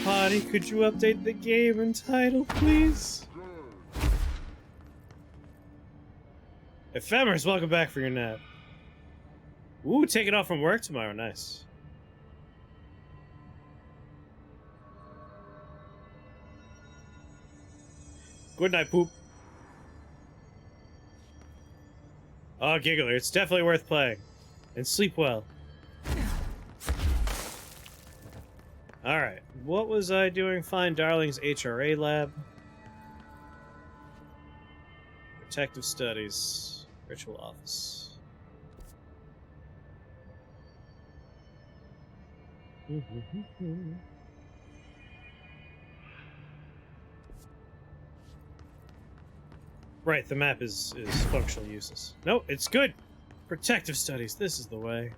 Potty, could you update the game and title, please? Ephemeris, welcome back for your nap. Ooh, taking off from work tomorrow, nice. Good night, poop. Oh, Giggler, it's definitely worth playing. And sleep well. Alright, what was I doing? Find Darling's HRA lab. Protective Studies. Ritual Office. Right, the map is functionally useless. No, it's good! Protective Studies, this is the way.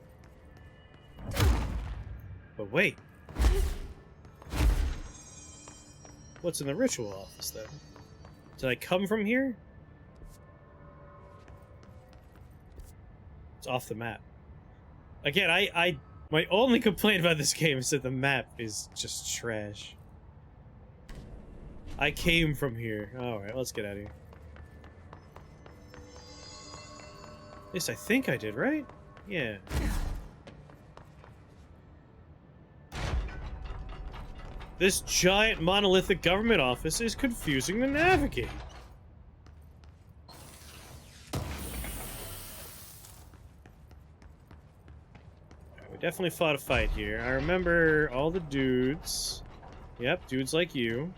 But wait. What's in the Ritual Office, then? Did I come from here? It's off the map. Again, my only complaint about this game is that the map is just trash. I came from here. Alright, let's get out of here. At least I think I did, right? Yeah. This giant monolithic government office is confusing to navigate. We definitely fought a fight here. I remember all the dudes. Yep, dudes like you.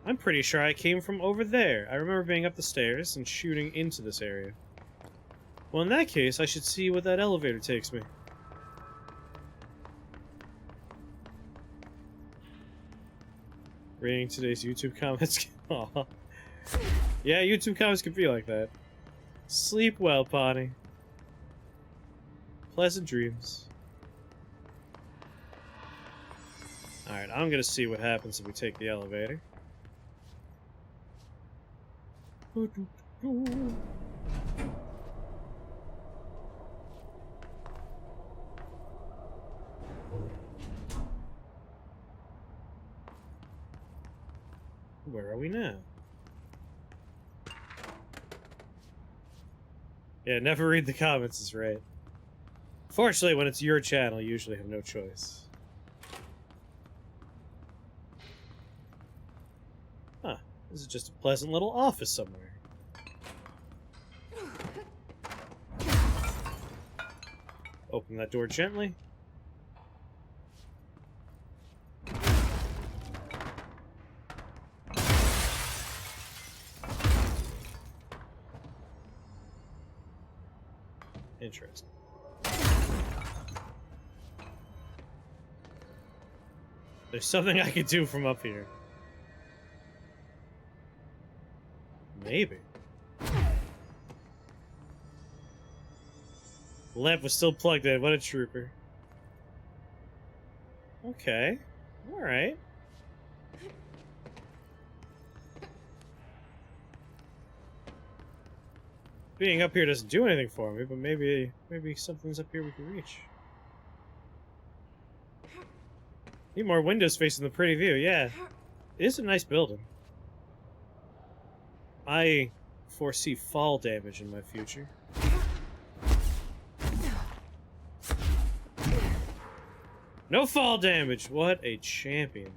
I'm pretty sure I came from over there. I remember being up the stairs and shooting into this area. Well, in that case, I should see what that elevator takes me. Reading today's YouTube comments. Aww. Yeah, YouTube comments can be like that. Sleep well, Potty. Pleasant dreams. Alright, I'm gonna see what happens if we take the elevator. Where are we now? Yeah, never read the comments is right. Fortunately, when it's your channel, you usually have no choice. Huh. This is just a pleasant little office somewhere. Open that door gently. Interesting. There's something I could do from up here. Maybe. The lamp was still plugged in. What a trooper. Okay. Alright. Being up here doesn't do anything for me, but maybe something's up here we can reach. Need more windows facing the pretty view, yeah. It is a nice building. I foresee fall damage in my future. No fall damage! What a champion.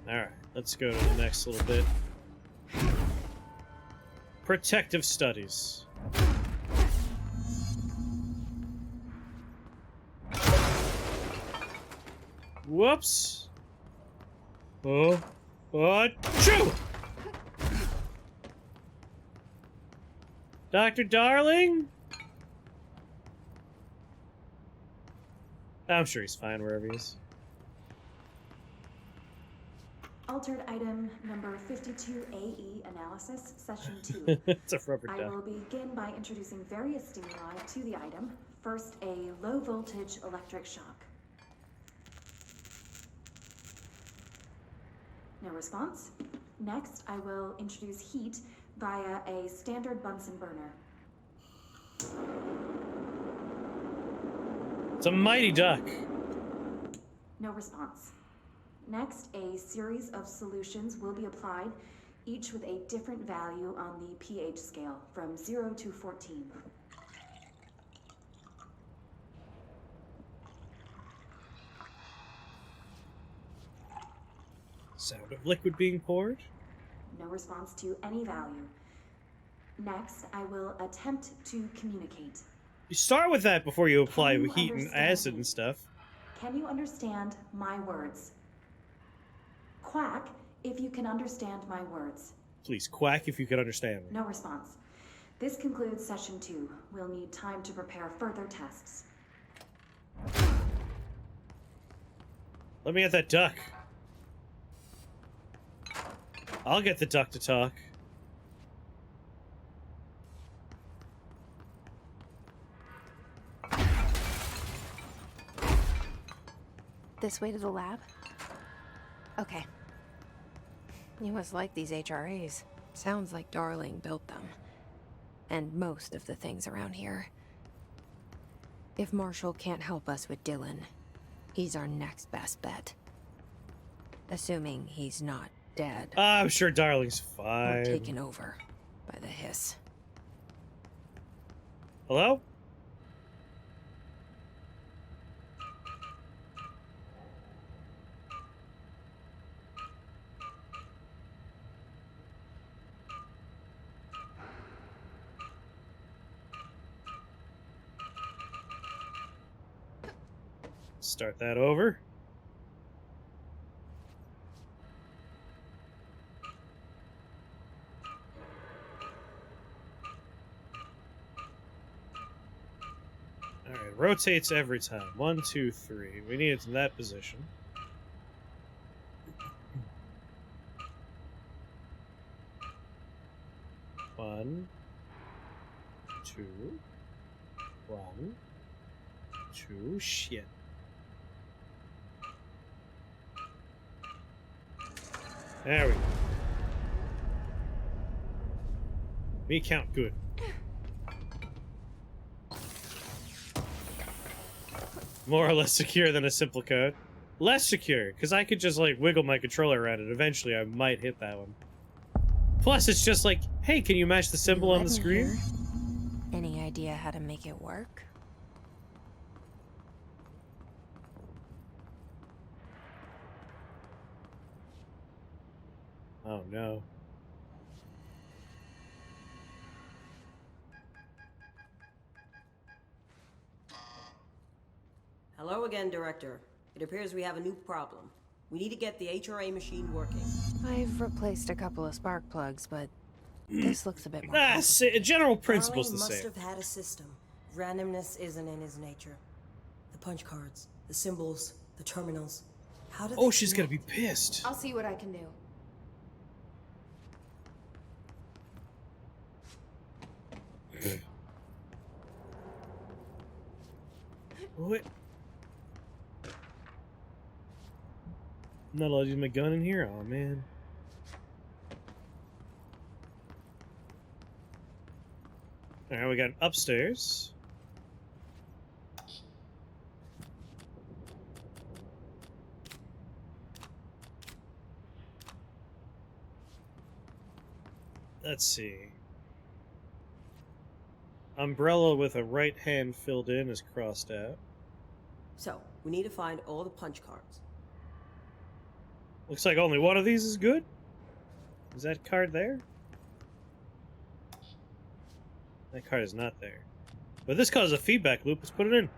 Alright, let's go to the next little bit. Protective Studies. Whoops! Oh. Achoo! Dr. Darling? I'm sure he's fine wherever he is. Altered item number 52AE analysis, session 2. It's a rubber duck. I will begin by introducing various stimuli to the item. First, a low voltage electric shock. No response? Next, I will introduce heat via a standard Bunsen burner. It's a mighty duck. No response. Next, a series of solutions will be applied, each with a different value on the pH scale, from 0 to 14. Sound of liquid being poured. No response to any value. Next, I will attempt to communicate. You start with that before you apply Can you heat and understand acid me? and stuff. Can you understand my words? Quack if you can understand my words. Please quack if you can understand me. No response. This concludes session 2. We'll need time to prepare further tests. Let me get that duck. I'll get the duck to talk. This way to the lab? Okay. You must like these HRAs. Sounds like Darling built them. And most of the things around here. If Marshall can't help us with Dylan, he's our next best bet. Assuming he's not dead. I'm sure Darling's Or fine. taken over by the hiss. Hello? Start that over. Alright, rotates every time. 1, 2, 3. We need it in that position. One, two, 1, 2, shit. There we go. Me count good. More or less secure than a simple code. Less secure, because I could just, like, wiggle my controller around it. Eventually, I might hit that one. Plus, it's just like, hey, can you match the symbol on the screen? Here. Any idea how to make it work? Oh, no. Hello again, Director. It appears we have a new problem. We need to get the HRA machine working. I've replaced a couple of spark plugs, but this looks a bit more Ah, complicated. general principle's the Darling same. must have had a system. Randomness isn't in his nature. The punch cards, the symbols, the terminals. How do they Oh, she's gonna connect? be pissed. I'll see what I can do. What? I'm not allowed to use my gun in here? Oh, man. Alright, we got upstairs. Let's see. Umbrella with a right hand filled in is crossed out. So, we need to find all the punch cards. Looks like only one of these is good. Is that card there? That card is not there. But this causes a feedback loop. Let's put it in.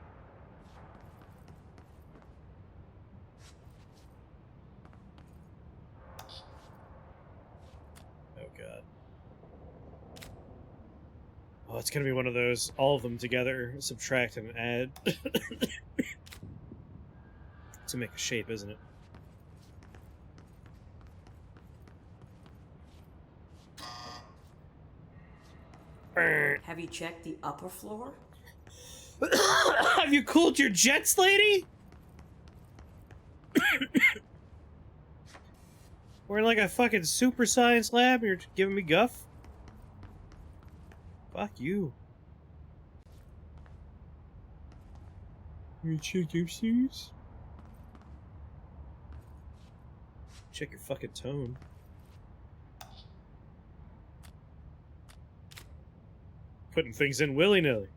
Oh, God. Oh, it's gonna be one of those, all of them together, subtract and add. To make a shape, isn't it? Have you checked the upper floor? Have you cooled your jets, lady? We're in like a fucking super science lab and you're giving me guff? Fuck you. You check upstairs? Check your fucking tone. Putting things in willy-nilly.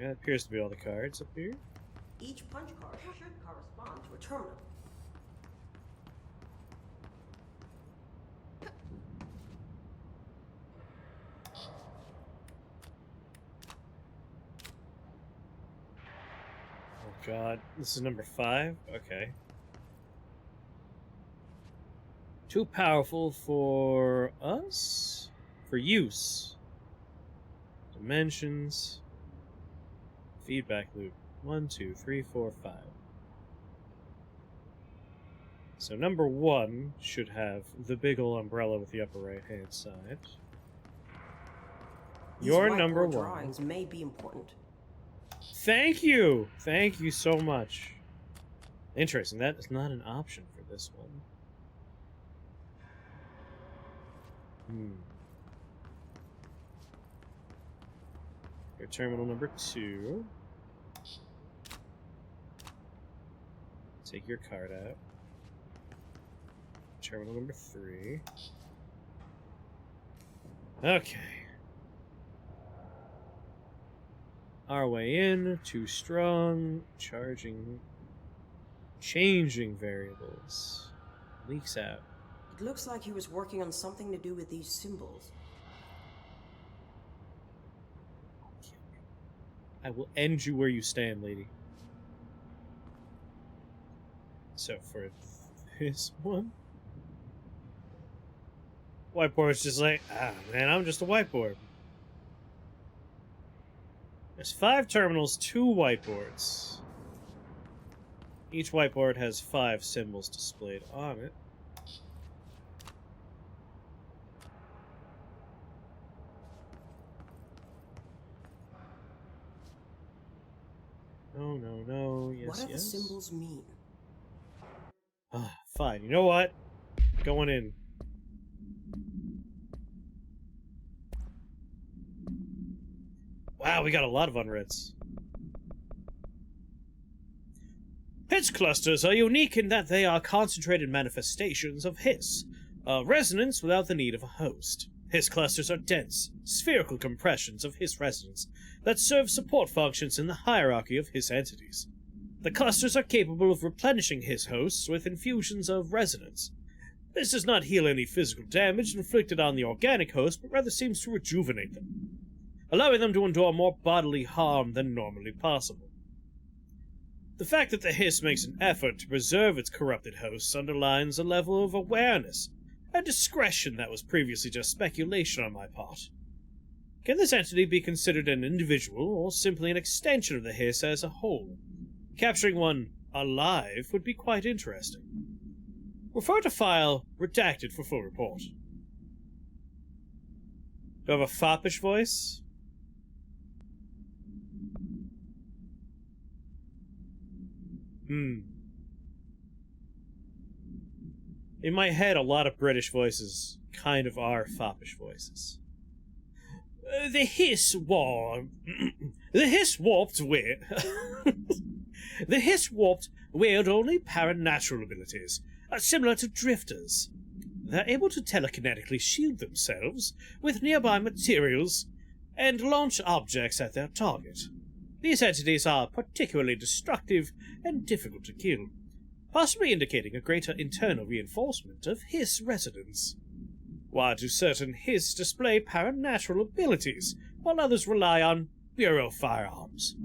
That appears to be all the cards up here. Each punch card should correspond to a terminal. Oh god, this is number 5? Okay. Too powerful for us? For use. Dimensions. Feedback loop. 1, 2, 3, 4, 5. So number 1 should have the big ol' umbrella with the upper right hand side. Your These number whiteboard 1. drawings may be important. Thank you! Thank you so much. Interesting, that is not an option for this one. Your terminal number 2. Take your card out. Terminal number 3. Okay. Our way in, too strong, charging, changing variables, leaks out. It looks like he was working on something to do with these symbols. I will end you where you stand, lady. So for this one, whiteboard's just like, man, I'm just a whiteboard. There's 5 terminals, 2 whiteboards. Each whiteboard has 5 symbols displayed on it. No, no, no, yes, What do the yes. symbols mean? Fine, you know what? Going in. Wow, we got a lot of unreads. Hiss clusters are unique in that they are concentrated manifestations of hiss, a resonance without the need of a host. Hiss clusters are dense, spherical compressions of hiss resonance that serve support functions in the hierarchy of hiss entities. The clusters are capable of replenishing hiss hosts with infusions of resonance. This does not heal any physical damage inflicted on the organic host, but rather seems to rejuvenate them, allowing them to endure more bodily harm than normally possible. The fact that the hiss makes an effort to preserve its corrupted hosts underlines a level of awareness and discretion that was previously just speculation on my part. Can this entity be considered an individual, or simply an extension of the hiss as a whole? Capturing one alive would be quite interesting. Refer to file redacted for full report. Do I have a foppish voice? In my head, a lot of British voices kind of are foppish voices. The hiss warped weird. The hiss warped wield only paranatural abilities, similar to drifters. They're able to telekinetically shield themselves with nearby materials and launch objects at their target. These entities are particularly destructive and difficult to kill, possibly indicating a greater internal reinforcement of hiss resonance. Why do certain hiss display paranatural abilities, while others rely on bureau firearms?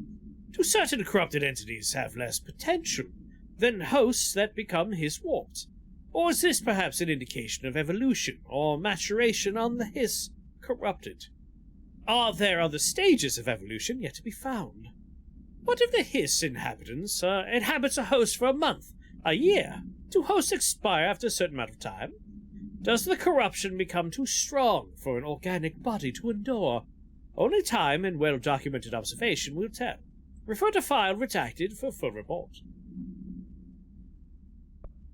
Do certain corrupted entities have less potential than hosts that become hiss warped? Or is this perhaps an indication of evolution or maturation on the hiss corrupted? Are there other stages of evolution yet to be found? What if the hiss inhabitants inhabits a host for a month, a year? Do hosts expire after a certain amount of time? Does the corruption become too strong for an organic body to endure? Only time and well-documented observation will tell. Refer to file redacted for full report.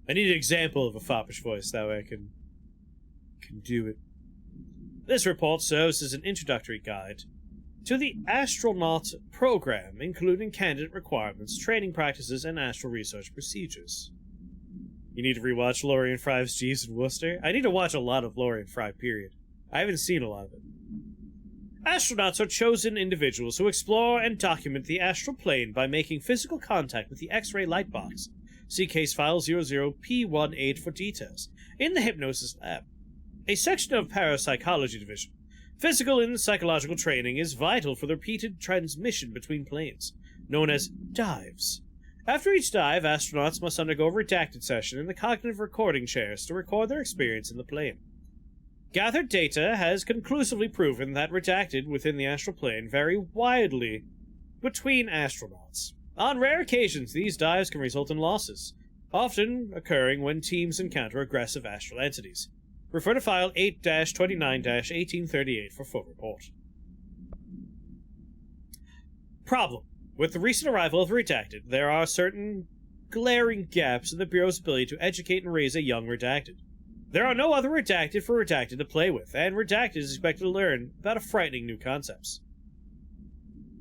I need an example of a foppish voice, that way I can do it. This report serves as an introductory guide to the astronaut program, including candidate requirements, training practices, and astral research procedures. You need to rewatch Laurie and Fry's Jeeves and Worcester? I need to watch a lot of Laurie and Fry, period. I haven't seen a lot of it. Astronauts are chosen individuals who explore and document the astral plane by making physical contact with the X-ray light box. See case file 00P18 for details. In the hypnosis lab, a section of parapsychology division. Physical and psychological training is vital for the repeated transmission between planes, known as dives. After each dive, astronauts must undergo a redacted session in the cognitive recording chairs to record their experience in the plane. Gathered data has conclusively proven that redacted within the astral plane vary widely between astronauts. On rare occasions, these dives can result in losses, often occurring when teams encounter aggressive astral entities. Refer to file 8-29-1838 for full report. Problem. With the recent arrival of the redacted, there are certain glaring gaps in the Bureau's ability to educate and raise a young redacted. There are no other redacted for redacted to play with, and redacted is expected to learn about a frightening new concepts.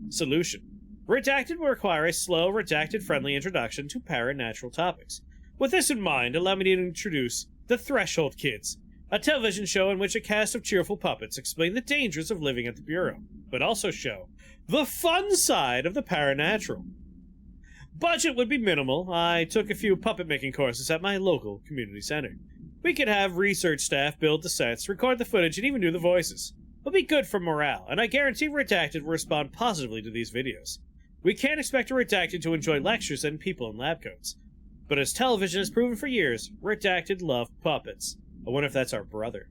Solution. Redacted will require a slow, redacted-friendly introduction to paranatural topics. With this in mind, allow me to introduce The Threshold Kids, a television show in which a cast of cheerful puppets explain the dangers of living at the Bureau, but also show the fun side of the paranatural. Budget would be minimal. I took a few puppet-making courses at my local community center. We could have research staff build the sets, record the footage, and even do the voices. It'll be good for morale, and I guarantee Redacted will respond positively to these videos. We can't expect a Redacted to enjoy lectures and people in lab coats. But as television has proven for years, Redacted love puppets. I wonder if that's our brother.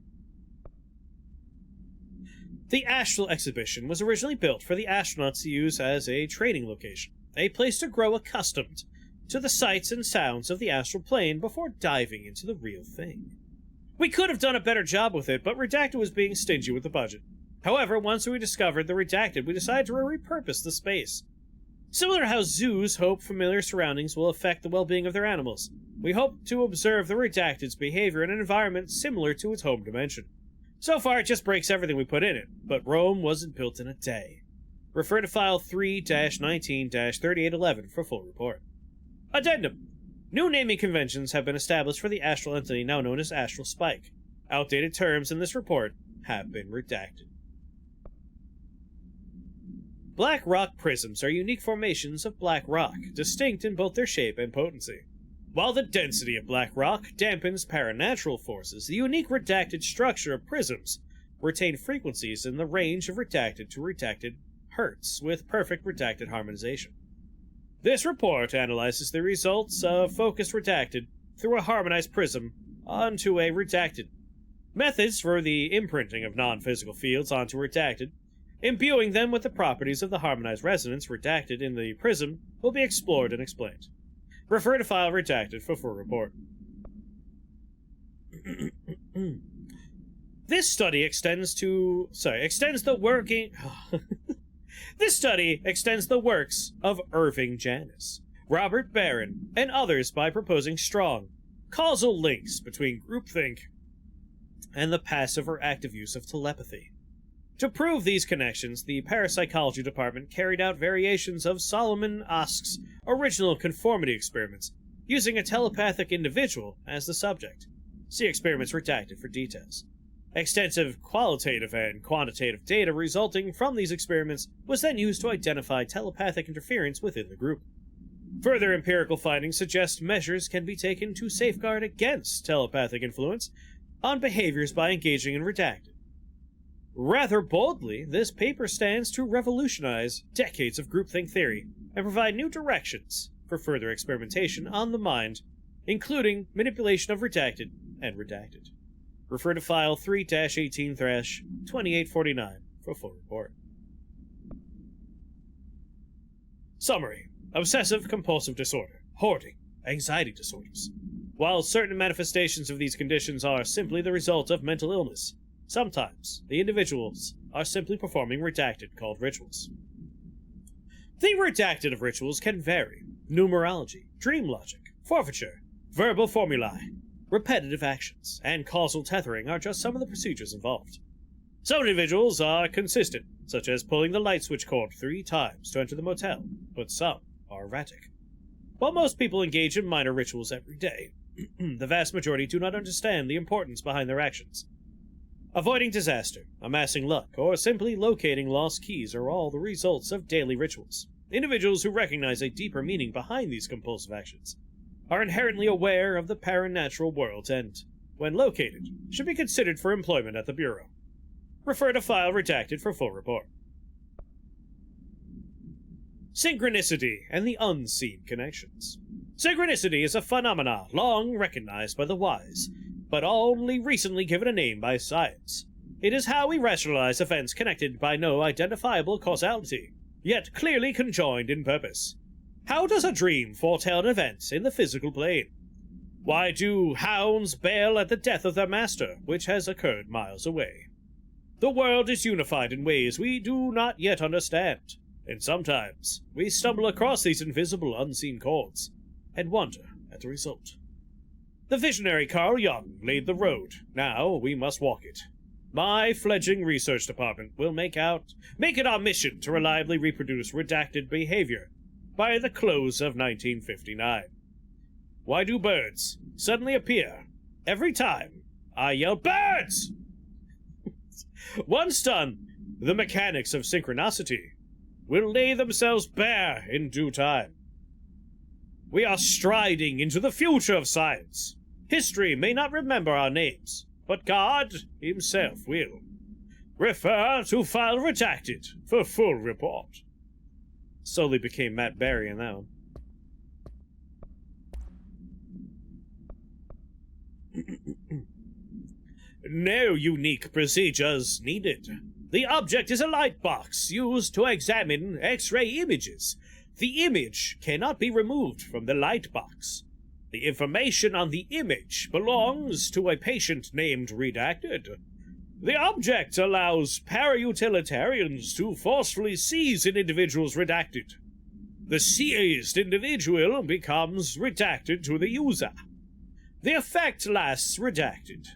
The Astral Exhibition was originally built for the astronauts to use as a training location, a place to grow accustomed to the sights and sounds of the astral plane before diving into the real thing. We could have done a better job with it, but Redacted was being stingy with the budget. However, once we discovered the Redacted, we decided to repurpose the space. Similar to how zoos hope familiar surroundings will affect the well-being of their animals, we hope to observe the Redacted's behavior in an environment similar to its home dimension. So far, it just breaks everything we put in it, but Rome wasn't built in a day. Refer to file 3-19-3811 for full report. Addendum. New naming conventions have been established for the astral entity now known as Astral Spike. Outdated terms in this report have been redacted. Black rock prisms are unique formations of black rock, distinct in both their shape and potency. While the density of black rock dampens paranatural forces, the unique redacted structure of prisms retain frequencies in the range of redacted to redacted hertz, with perfect redacted harmonization. This report analyzes the results of focused redacted through a harmonized prism onto a redacted. Methods for the imprinting of non-physical fields onto redacted, imbuing them with the properties of the harmonized resonance redacted in the prism, will be explored and explained. Refer to file redacted for full report. This study extends the working... This study extends the works of Irving Janis, Robert Barron, and others by proposing strong causal links between groupthink and the passive or active use of telepathy. To prove these connections, the Parapsychology Department carried out variations of Solomon Osk's original conformity experiments, using a telepathic individual as the subject. See experiments redacted for details. Extensive qualitative and quantitative data resulting from these experiments was then used to identify telepathic interference within the group. Further empirical findings suggest measures can be taken to safeguard against telepathic influence on behaviors by engaging in redacted. Rather boldly, this paper stands to revolutionize decades of groupthink theory and provide new directions for further experimentation on the mind, including manipulation of redacted and redacted. Refer to file 3-18-2849 for full report. Summary. Obsessive-compulsive disorder, hoarding, anxiety disorders. While certain manifestations of these conditions are simply the result of mental illness, sometimes the individuals are simply performing redacted called rituals. The redacted of rituals can vary. Numerology, dream logic, forfeiture, verbal formulae, repetitive actions, and causal tethering are just some of the procedures involved. Some individuals are consistent, such as pulling the light switch cord 3 times to enter the motel, but some are erratic. While most people engage in minor rituals every day, the vast majority do not understand the importance behind their actions. Avoiding disaster, amassing luck, or simply locating lost keys are all the results of daily rituals. Individuals who recognize a deeper meaning behind these compulsive actions are inherently aware of the paranatural world and, when located, should be considered for employment at the Bureau. Refer to file redacted for full report. Synchronicity and the unseen connections. Synchronicity is a phenomena long recognized by the wise, but only recently given a name by science. It is how we rationalize events connected by no identifiable causality, yet clearly conjoined in purpose. How does a dream foretell an event in the physical plane? Why do hounds bail at the death of their master, which has occurred miles away? The world is unified in ways we do not yet understand, and sometimes we stumble across these invisible, unseen chords and wonder at the result. The visionary Carl Jung laid the road. Now we must walk it. My fledgling research department will make it our mission to reliably reproduce redacted behavior by the close of 1959. Why do birds suddenly appear every time I yell "Birds"? Once done, the mechanics of synchronicity will lay themselves bare in due time. We are striding into the future of science. History may not remember our names, but God himself will. Refer to file redacted for full report. Slowly became Matt Berry in that one. No unique procedures needed. The object is a light box used to examine X-ray images. The image cannot be removed from the light box. The information on the image belongs to a patient named Redacted. The object allows para-utilitarians to forcefully seize an individual's redacted. The seized individual becomes redacted to the user. The effect lasts redacted.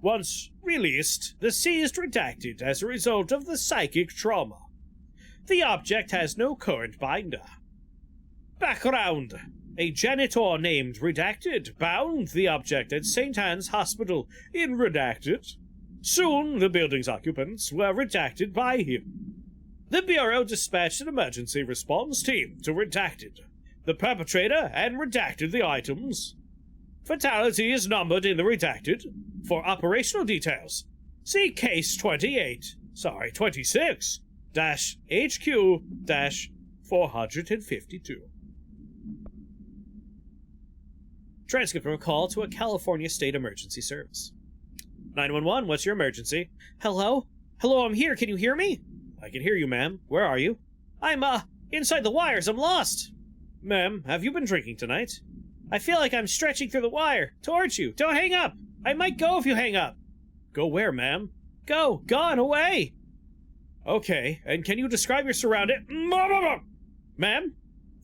Once released, the seized redacted as a result of the psychic trauma. The object has no current binder. Background. A janitor named Redacted bound the object at St. Anne's Hospital in Redacted. Soon, the building's occupants were redacted by him. The Bureau dispatched an emergency response team to Redacted, the perpetrator, and redacted the items. Fatality is numbered in the Redacted. For operational details, see Case 26-HQ-452. Transcript from a call to a California State Emergency Service. 911, what's your emergency? Hello? Hello, I'm here. Can you hear me? I can hear you, ma'am. Where are you? I'm, inside the wires. I'm lost. Ma'am, have you been drinking tonight? I feel like I'm stretching through the wire. Towards you. Don't hang up. I might go if you hang up. Go where, ma'am? Go. Gone. Away. Okay, and can you describe your surroundings? Ma'am?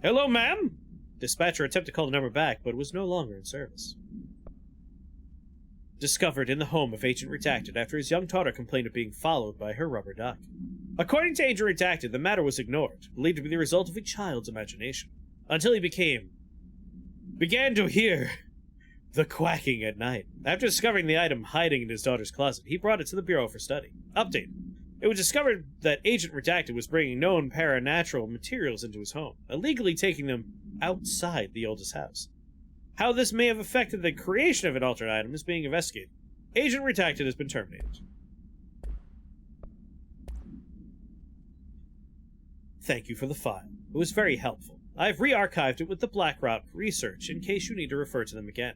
Hello, ma'am? Dispatcher attempted to call the number back, but was no longer in service. Discovered in the home of Agent Redacted after his young daughter complained of being followed by her rubber duck. According to Agent Redacted, the matter was ignored, believed to be the result of a child's imagination, until he began to hear the quacking at night. After discovering the item hiding in his daughter's closet, he brought it to the Bureau for study. Update. It was discovered that Agent Redacted was bringing known paranatural materials into his home, illegally taking them outside the oldest house. How this may have affected the creation of an altered item is being investigated. Agent Redacted has been terminated. Thank you for the file. It was very helpful. I've re-archived it with the Black Rock research in case you need to refer to them again.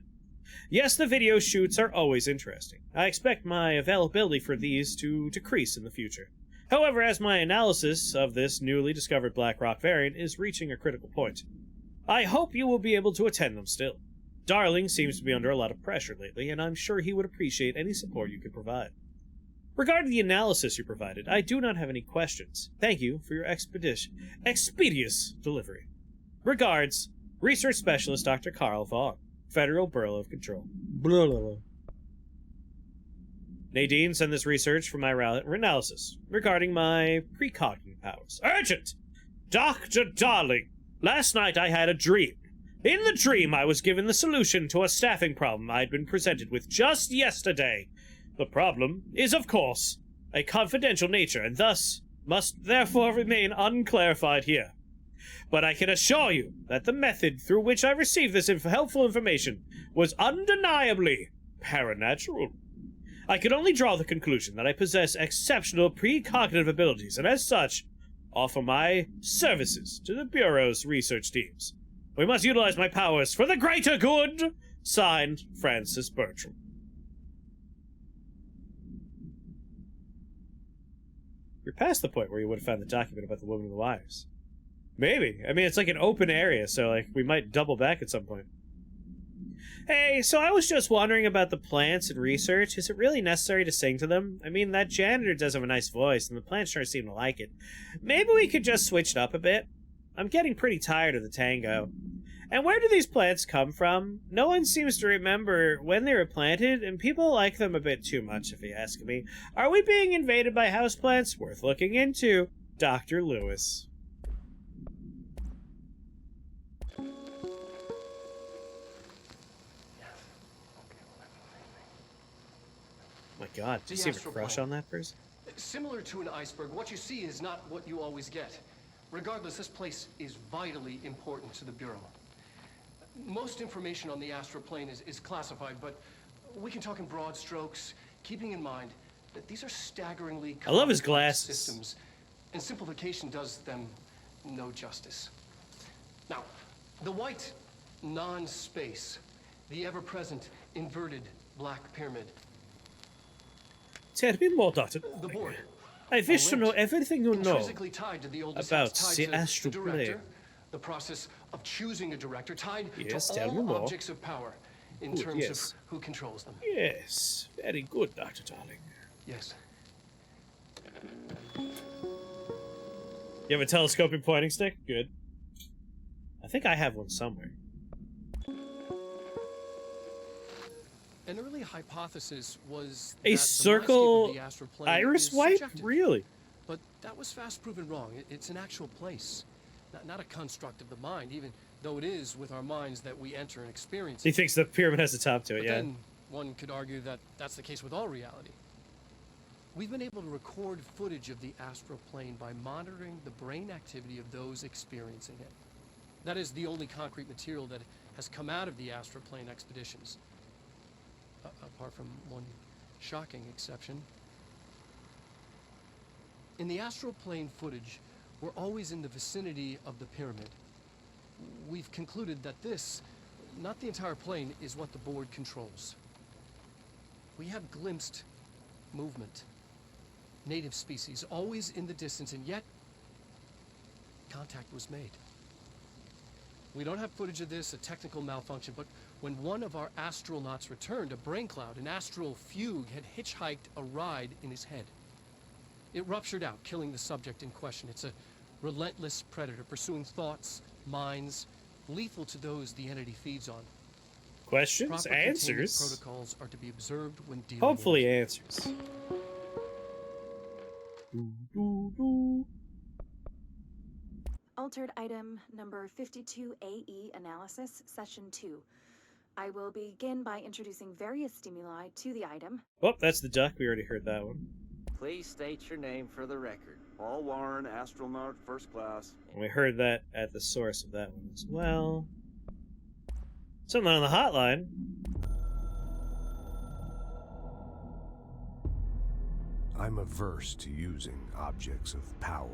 Yes, the video shoots are always interesting. I expect my availability for these to decrease in the future. However, as my analysis of this newly discovered Black Rock variant is reaching a critical point, I hope you will be able to attend them still. Darling seems to be under a lot of pressure lately, and I'm sure he would appreciate any support you could provide. Regarding the analysis you provided, I do not have any questions. Thank you for your expeditious delivery. Regards, Research Specialist Dr. Carl Vaughn, Federal Bureau of Control. Blah, blah, blah. Nadine, send this research for my analysis regarding my precognitive powers. Urgent! Dr. Darling, last night I had a dream. In the dream, I was given the solution to a staffing problem I'd been presented with just yesterday. The problem is, of course, a confidential nature, and thus must therefore remain unclarified here. But I can assure you that the method through which I received this helpful information was undeniably paranatural. I can only draw the conclusion that I possess exceptional precognitive abilities, and as such, offer my services to the Bureau's research teams. We must utilize my powers for the greater good. Signed, Francis Bertram. You're past the point where you would have found the document about the woman with the wires. Maybe. I mean, it's like an open area, so like we might double back at some point. Hey, so I was just wondering about the plants and research. Is it really necessary to sing to them? I mean, that janitor does have a nice voice, and the plants sure seem to like it. Maybe we could just switch it up a bit? I'm getting pretty tired of the tango. And where do these plants come from? No one seems to remember when they were planted, and people like them a bit too much, if you ask me. Are we being invaded by houseplants? Worth looking into. Dr. Lewis. My God, do you see a crush on that person? Similar to an iceberg, what you see is not what you always get. Regardless, this place is vitally important to the Bureau. Most information on the astral plane is classified, but we can talk in broad strokes, keeping in mind that these are staggeringly I love his complex glasses. systems, and simplification does them no justice. Now, the white non-space, the ever-present inverted black pyramid. Tell me more, Doctor. The board. I wish to know everything you know Intrinsically tied to the oldest about house, the tied to astral the director, plane. the process of choosing a director, tied Yes, to tell me all more. objects of power in Good, terms yes. of who controls them. Yes, very good, Dr. Darling. Yes. You have a telescoping pointing stick? Good. I think I have one somewhere. An early hypothesis was A that circle the landscape of the astral plane iris is wipe? subjective. Really? But that was fast proven wrong. It's an actual place, not a construct of the mind, even though it is with our minds that we enter and experience He it. thinks the pyramid has a top to it, But yeah. then one could argue that that's the case with all reality. We've been able to record footage of the astral plane by monitoring the brain activity of those experiencing it. That is the only concrete material that has come out of the astral plane expeditions. Apart from one shocking exception. In the astral plane footage, we're always in the vicinity of the pyramid. We've concluded that this, not the entire plane, is what the board controls. We have glimpsed movement, native species, always in the distance, and yet contact was made. We don't have footage of this, a technical malfunction, but when one of our astronauts returned, a brain cloud, an astral fugue, had hitchhiked a ride in his head. It ruptured out, killing the subject in question. It's a relentless predator, pursuing thoughts, minds, lethal to those the entity feeds on. Questions? Proper containment Answers? protocols are to be observed when dealing Hopefully with answers. Doo-doo-doo. Altered item number 52AE analysis, session 2. I will begin by introducing various stimuli to the item. Oh, that's the duck. We already heard that one. Please state your name for the record. Paul Warren, astronaut, first class. And we heard that at the source of that one as well. Something on the hotline. I'm averse to using objects of power.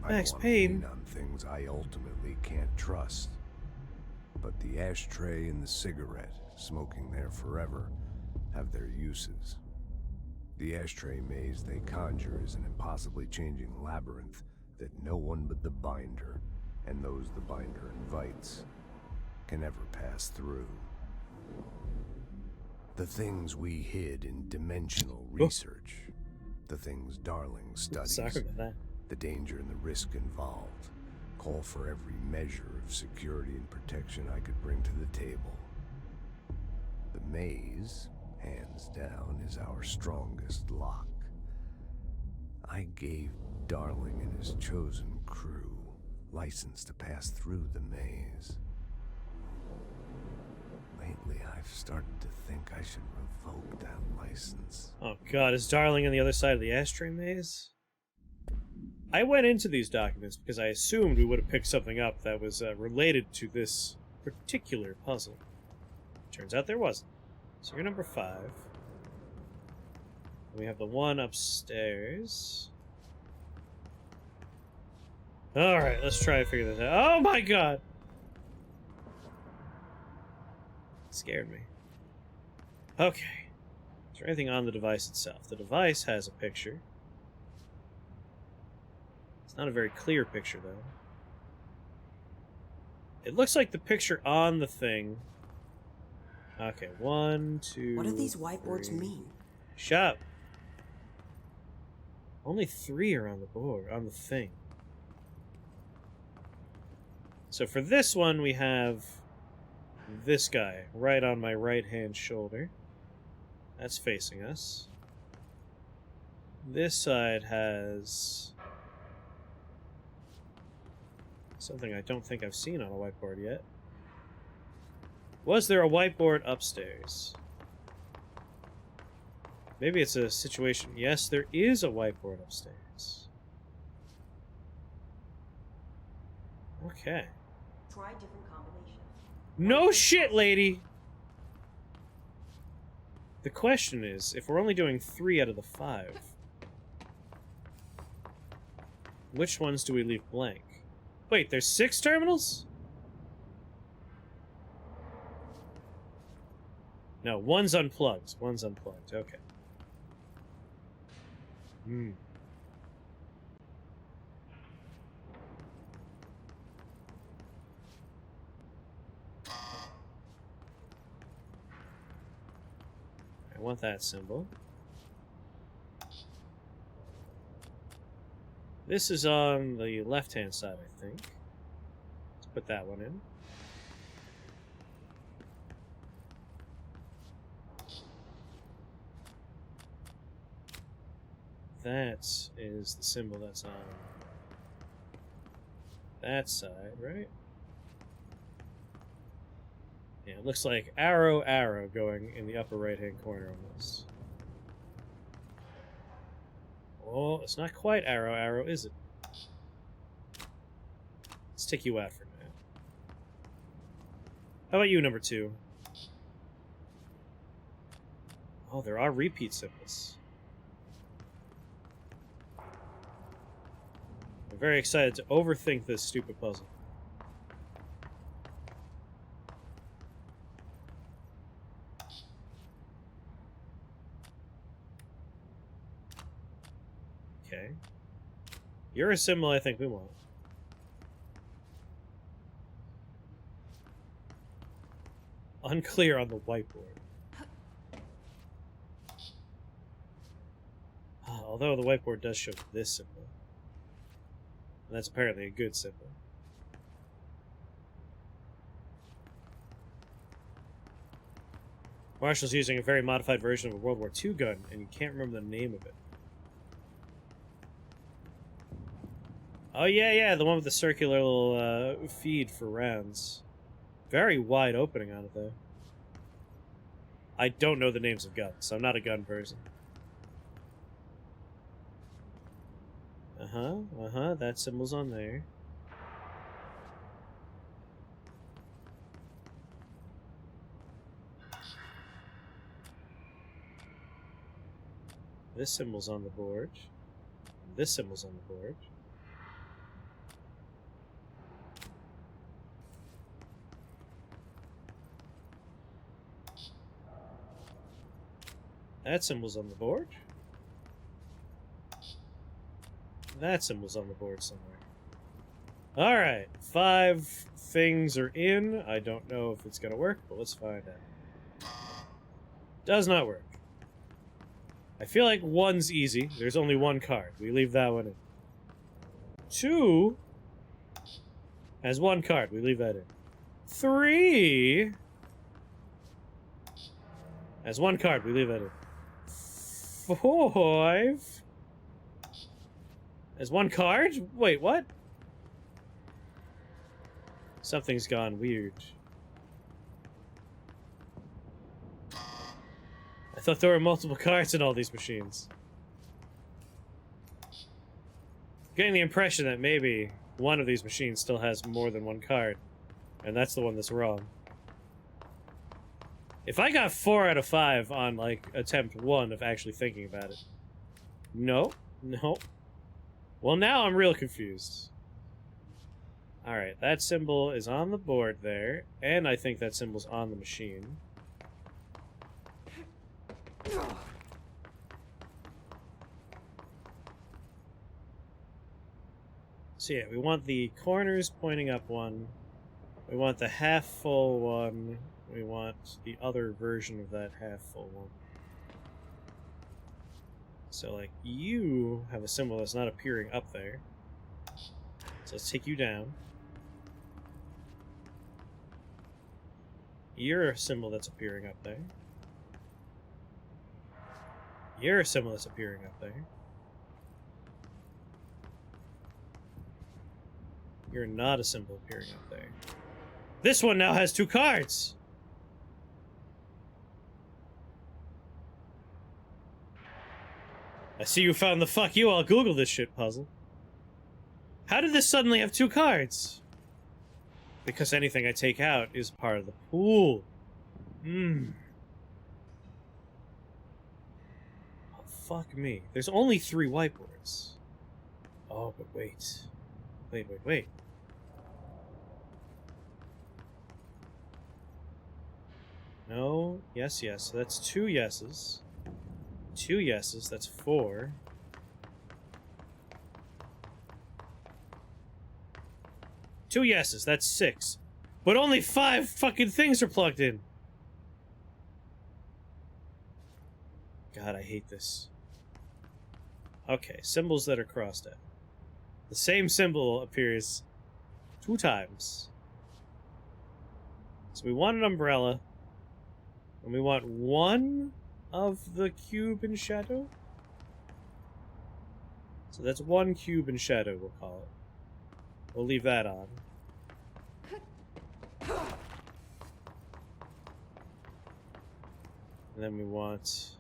Max I don't Payne. want to lean on things I ultimately can't trust. But the ashtray and the cigarette, smoking there forever, have their uses. The ashtray maze they conjure is an impossibly changing labyrinth that no one but the binder, and those the binder invites, can ever pass through. The things we hid in dimensional research. The things Darling studies. Sorry about that. The danger and the risk involved. Call for every measure of security and protection I could bring to the table. The maze, hands down, is our strongest lock. I gave Darling and his chosen crew license to pass through the maze. Lately, I've started to think I should revoke that license. Oh god, is Darling on the other side of the ashtray maze? I went into these documents because I assumed we would have picked something up that was related to this particular puzzle. Turns out there wasn't. So you're number 5. And we have the one upstairs. Alright, let's try to figure this out. Oh my god! Scared me. Okay. Is there anything on the device itself? The device has a picture. It's not a very clear picture, though. It looks like the picture on the thing. Okay, 1, 2. What do these whiteboards 3. mean? Shut up. Only 3 are on the board, on the thing. So for this one, we have this guy right on my right-hand shoulder. That's facing us. This side has something I don't think I've seen on a whiteboard yet. Was there a whiteboard upstairs? Maybe it's a situation. Yes, there is a whiteboard upstairs. Okay. Try different combinations. No shit, lady! The question is, if we're only doing 3 out of the 5, which ones do we leave blank? Wait, there's 6 terminals? No, one's unplugged. One's unplugged, okay. Hmm. I want that symbol. This is on the left-hand side, I think. Let's put that one in. That is the symbol that's on that side, right? Yeah, it looks like arrow, arrow going in the upper right-hand corner almost. Oh, it's not quite arrow, arrow, is it? Let's take you out for now. How about you, number 2? Oh, there are repeat symbols. I'm very excited to overthink this stupid puzzle. Okay. You're a symbol I think we want. Unclear on the whiteboard. Although the whiteboard does show this symbol. And that's apparently a good symbol. Marshall's using a very modified version of a World War II gun, and you can't remember the name of it. Oh, yeah, the one with the circular little feed for rounds. Very wide opening on it, though. I don't know the names of guns, so I'm not a gun person. That symbol's on there. This symbol's on the board. This symbol's on the board. That symbol's on the board. That symbol's on the board somewhere. Alright, 5 things are in. I don't know if it's gonna work, but let's find out. Does not work. I feel like 1's easy. There's only 1 card. We leave that one in. 2 has 1 card. We leave that in. 3 has 1 card. We leave that in. 5 has 1 card? Wait, what? Something's gone weird. I thought there were multiple cards in all these machines. Getting the impression that maybe one of these machines still has more than 1 card, and that's the one that's wrong. If I got 4 out of 5 on, like, attempt 1 of actually thinking about it. No. No. Well, now I'm real confused. Alright, that symbol is on the board there, and I think that symbol's on the machine. So yeah, we want the corners pointing up 1. We want the half-full one. We want the other version of that half-full one. So, like, you have a symbol that's not appearing up there. So let's take you down. You're a symbol that's appearing up there. You're a symbol that's appearing up there. You're not a symbol appearing up there. This one now has 2 cards! I see you found the fuck you, I'll Google this shit puzzle. How did this suddenly have 2 cards? Because anything I take out is part of the pool. Oh, fuck me. There's only 3 whiteboards. Oh, but wait. Wait. No. Yes. So that's 2 yeses. 2 yeses. That's 4. 2 yeses. That's 6. But only 5 fucking things are plugged in. God, I hate this. Okay, symbols that are crossed out. The same symbol appears 2 times. So we want an umbrella. And we want 1 of the cube in shadow. So that's 1 cube in shadow, we'll call it. We'll leave that on. And then we want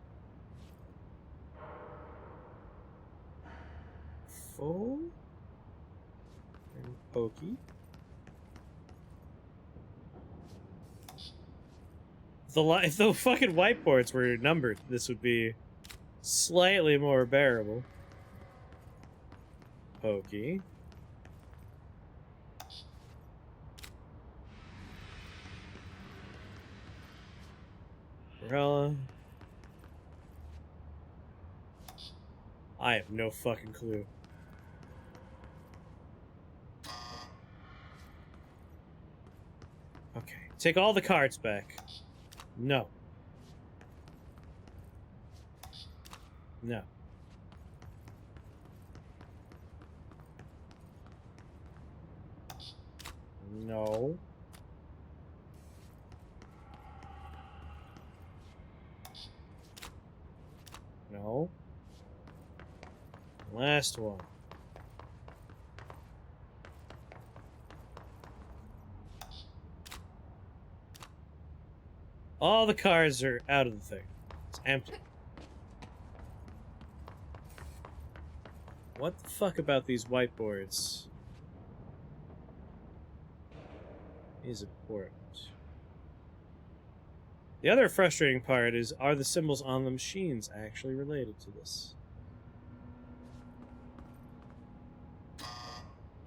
full and pokey. If the fucking whiteboards were numbered, this would be slightly more bearable. Pokey. Umbrella. I have no fucking clue. Okay, take all the cards back. No. No. No. No. Last one. All the cards are out of the thing. It's empty. What the fuck about these whiteboards is important? The other frustrating part is, are the symbols on the machines actually related to this?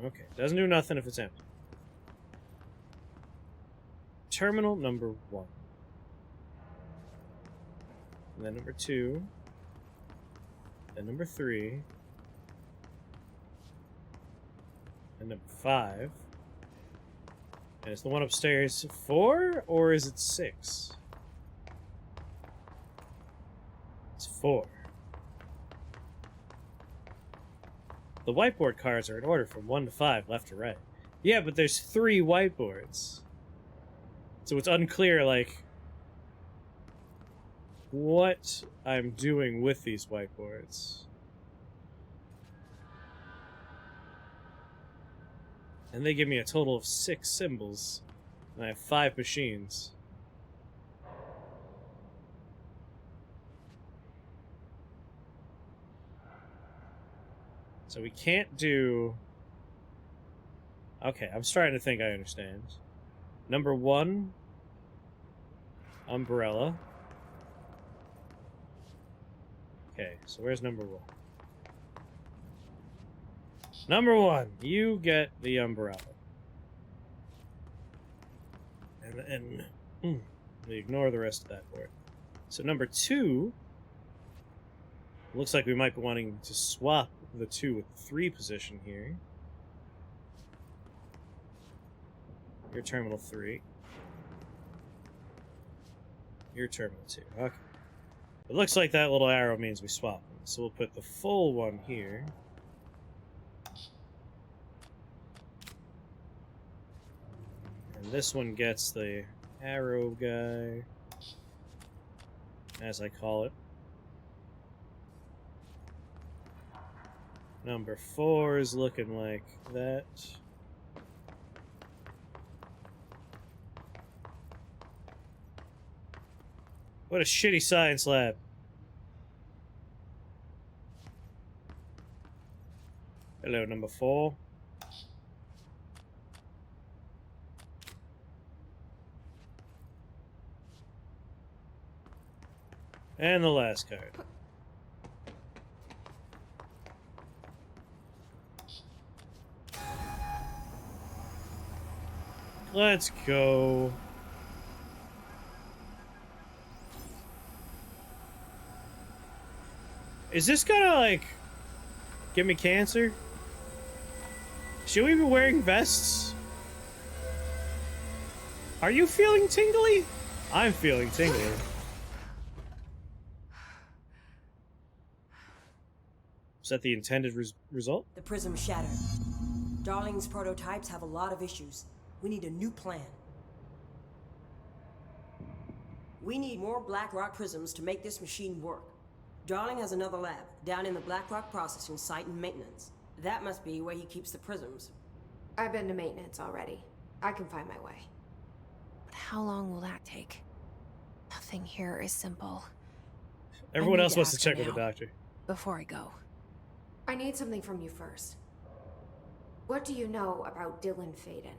Okay, doesn't do nothing if it's empty. Terminal number 1. And then number 2. Then number 3. And number 5. And is the one upstairs 4, or is it 6? 4. The whiteboard cards are in order from 1 to 5, left to right. Yeah, but there's 3 whiteboards. So it's unclear, like, what I'm doing with these whiteboards. And they give me a total of 6 symbols. And I have 5 machines. So we can't do... Okay, I'm starting to think I understand. Number 1, umbrella. Okay, so where's number 1? Number 1, you get the umbrella. And we ignore the rest of that board. So number 2, looks like we might be wanting to swap the 2 with the 3 position here. Your terminal 3. Your terminal 2. Okay. It looks like that little arrow means we swap them. So we'll put the full one here. And this one gets the arrow guy, as I call it. Number 4 is looking like that. What a shitty science lab. Hello, number 4. And the last card. Let's go. Is this gonna, like, give me cancer? Should we be wearing vests? Are you feeling tingly? I'm feeling tingly. Is that the intended result? The prism shattered. Darling's prototypes have a lot of issues. We need a new plan. We need more Black Rock prisms to make this machine work. Darling has another lab, down in the Black Rock processing site in maintenance. That must be where he keeps the prisms. I've been to maintenance already. I can find my way. But how long will that take? Nothing here is simple. Everyone need else to wants to ask check her with the now. doctor. Before I go, I need something from you first. What do you know about Dylan Faden?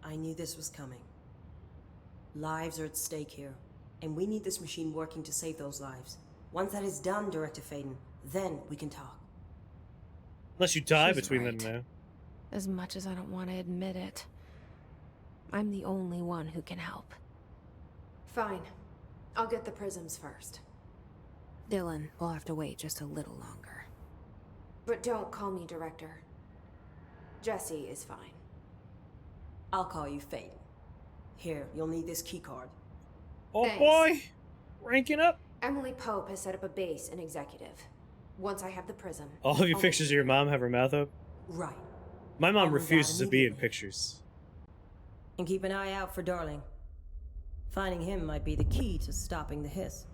I knew this was coming. Lives are at stake here, and we need this machine working to save those lives. Once that is done, Director Faden, then we can talk. Unless you die She's between right. them now. As much as I don't want to admit it, I'm the only one who can help. Fine. I'll get the prisms first. Dylan will have to wait just a little longer. But don't call me Director. Jesse is fine. I'll call you Faden. Here, you'll need this keycard. Oh Thanks. boy! Ranking up! Emily Pope has set up a base in Executive. Once I have the prism... All of your I'll pictures of your mom have her mouth up? Right. My mom I'll move refuses out to be in immediately. pictures. And keep an eye out for Darling. Finding him might be the key to stopping the hiss.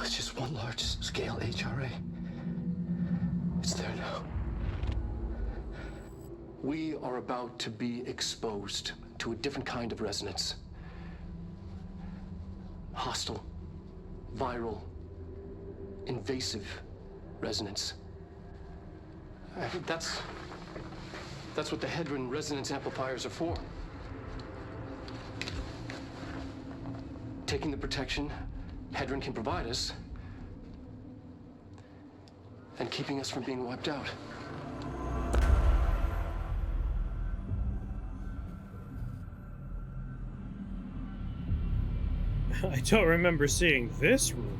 It's just one large-scale HRA. It's there now. We are about to be exposed to a different kind of resonance. Hostile, viral, invasive resonance. That's what the Hedron resonance amplifiers are for. Taking the protection Hedron can provide us and keeping us from being wiped out. I don't remember seeing this room.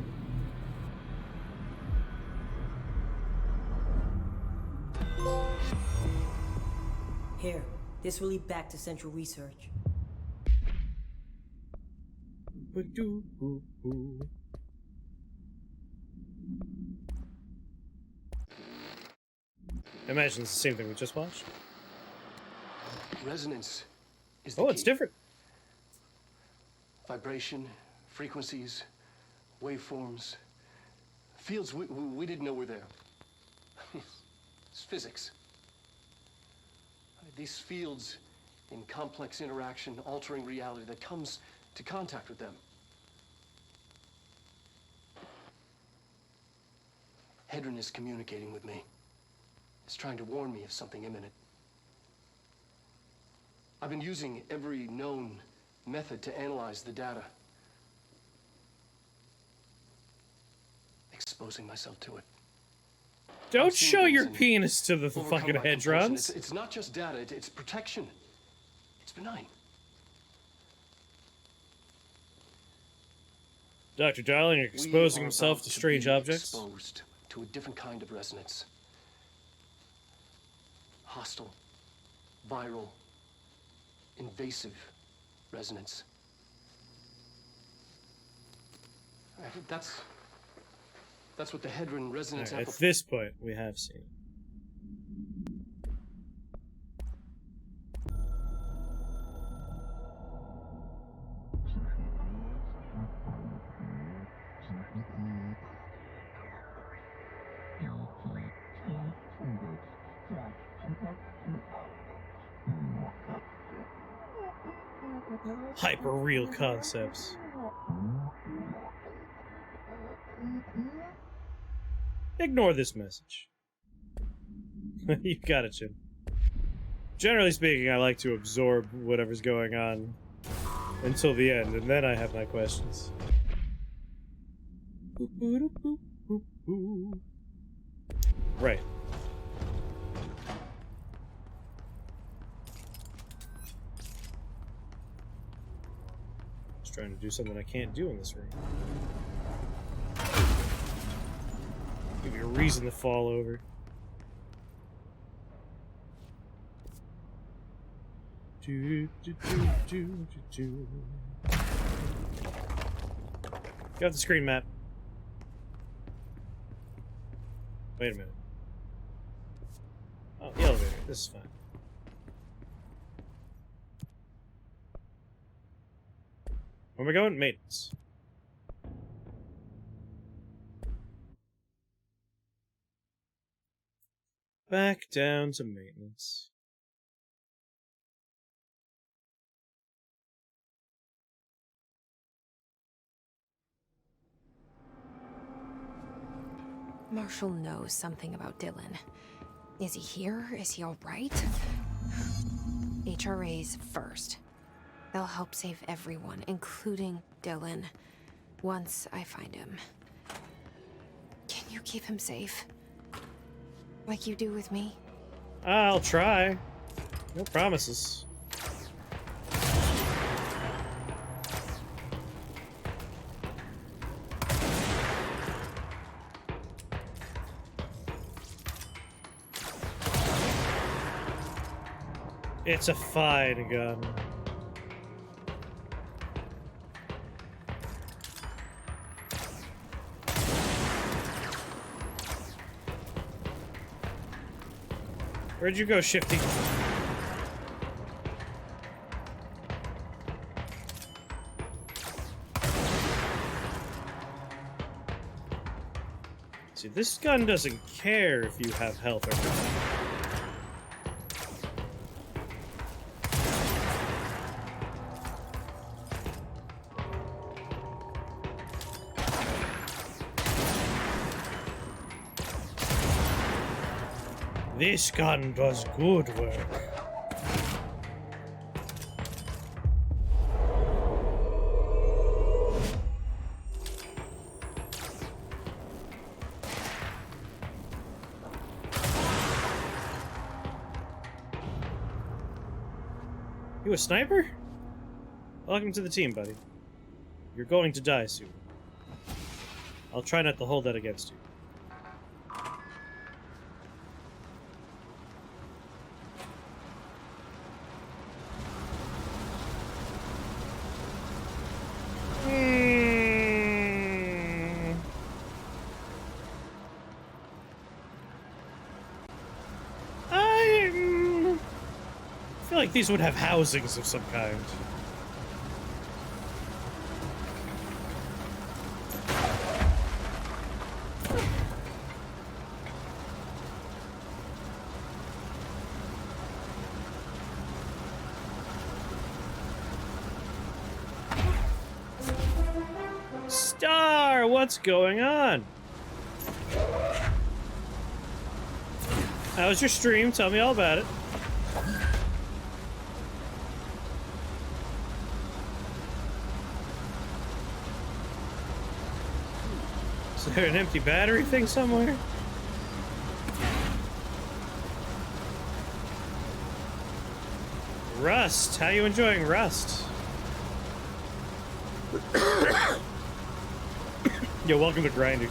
Here, this will lead back to Central Research. I imagine it's the same thing we just watched. Resonance is the Oh, key. it's different. Vibration, frequencies, waveforms, fields we didn't know were there. It's physics. These fields in complex interaction, altering reality that comes to contact with them. Hedron is communicating with me. It's trying to warn me of something imminent. I've been using every known method to analyze the data. Exposing myself to it. Don't show your penis to the fucking Hedrons. It's not just data, it's protection. It's benign. Dr. Darling exposing himself to strange objects. Exposed to a different kind of resonance. Hostile, viral, invasive resonance. That's what the Hedron resonance At this point, we have seen. Hyper-real concepts. Ignore this message. You got it, Jim. Generally speaking, I like to absorb whatever's going on until the end, and then I have my questions. Right. Just trying to do something I can't do in this room. Give you a reason to fall over. Got the screen map. Wait a minute. Oh, the elevator. This is fine. Where am I going? Maintenance. Back down to maintenance. Marshall knows something about Dylan. Is he here? Is he all right? HRAs first. They'll help save everyone, including Dylan, once I find him. Can you keep him safe? Like you do with me? I'll try. No promises. It's a fine gun. Where'd you go, Shifty? See, this gun doesn't care if you have health or not. This gun does good work. You a sniper? Welcome to the team, buddy. You're going to die soon. I'll try not to hold that against you. like these would have housings of some kind. Star, what's going on? How was your stream? Tell me all about it. Is there an empty battery thing somewhere? Rust. How you enjoying Rust? Yo, welcome to grinding.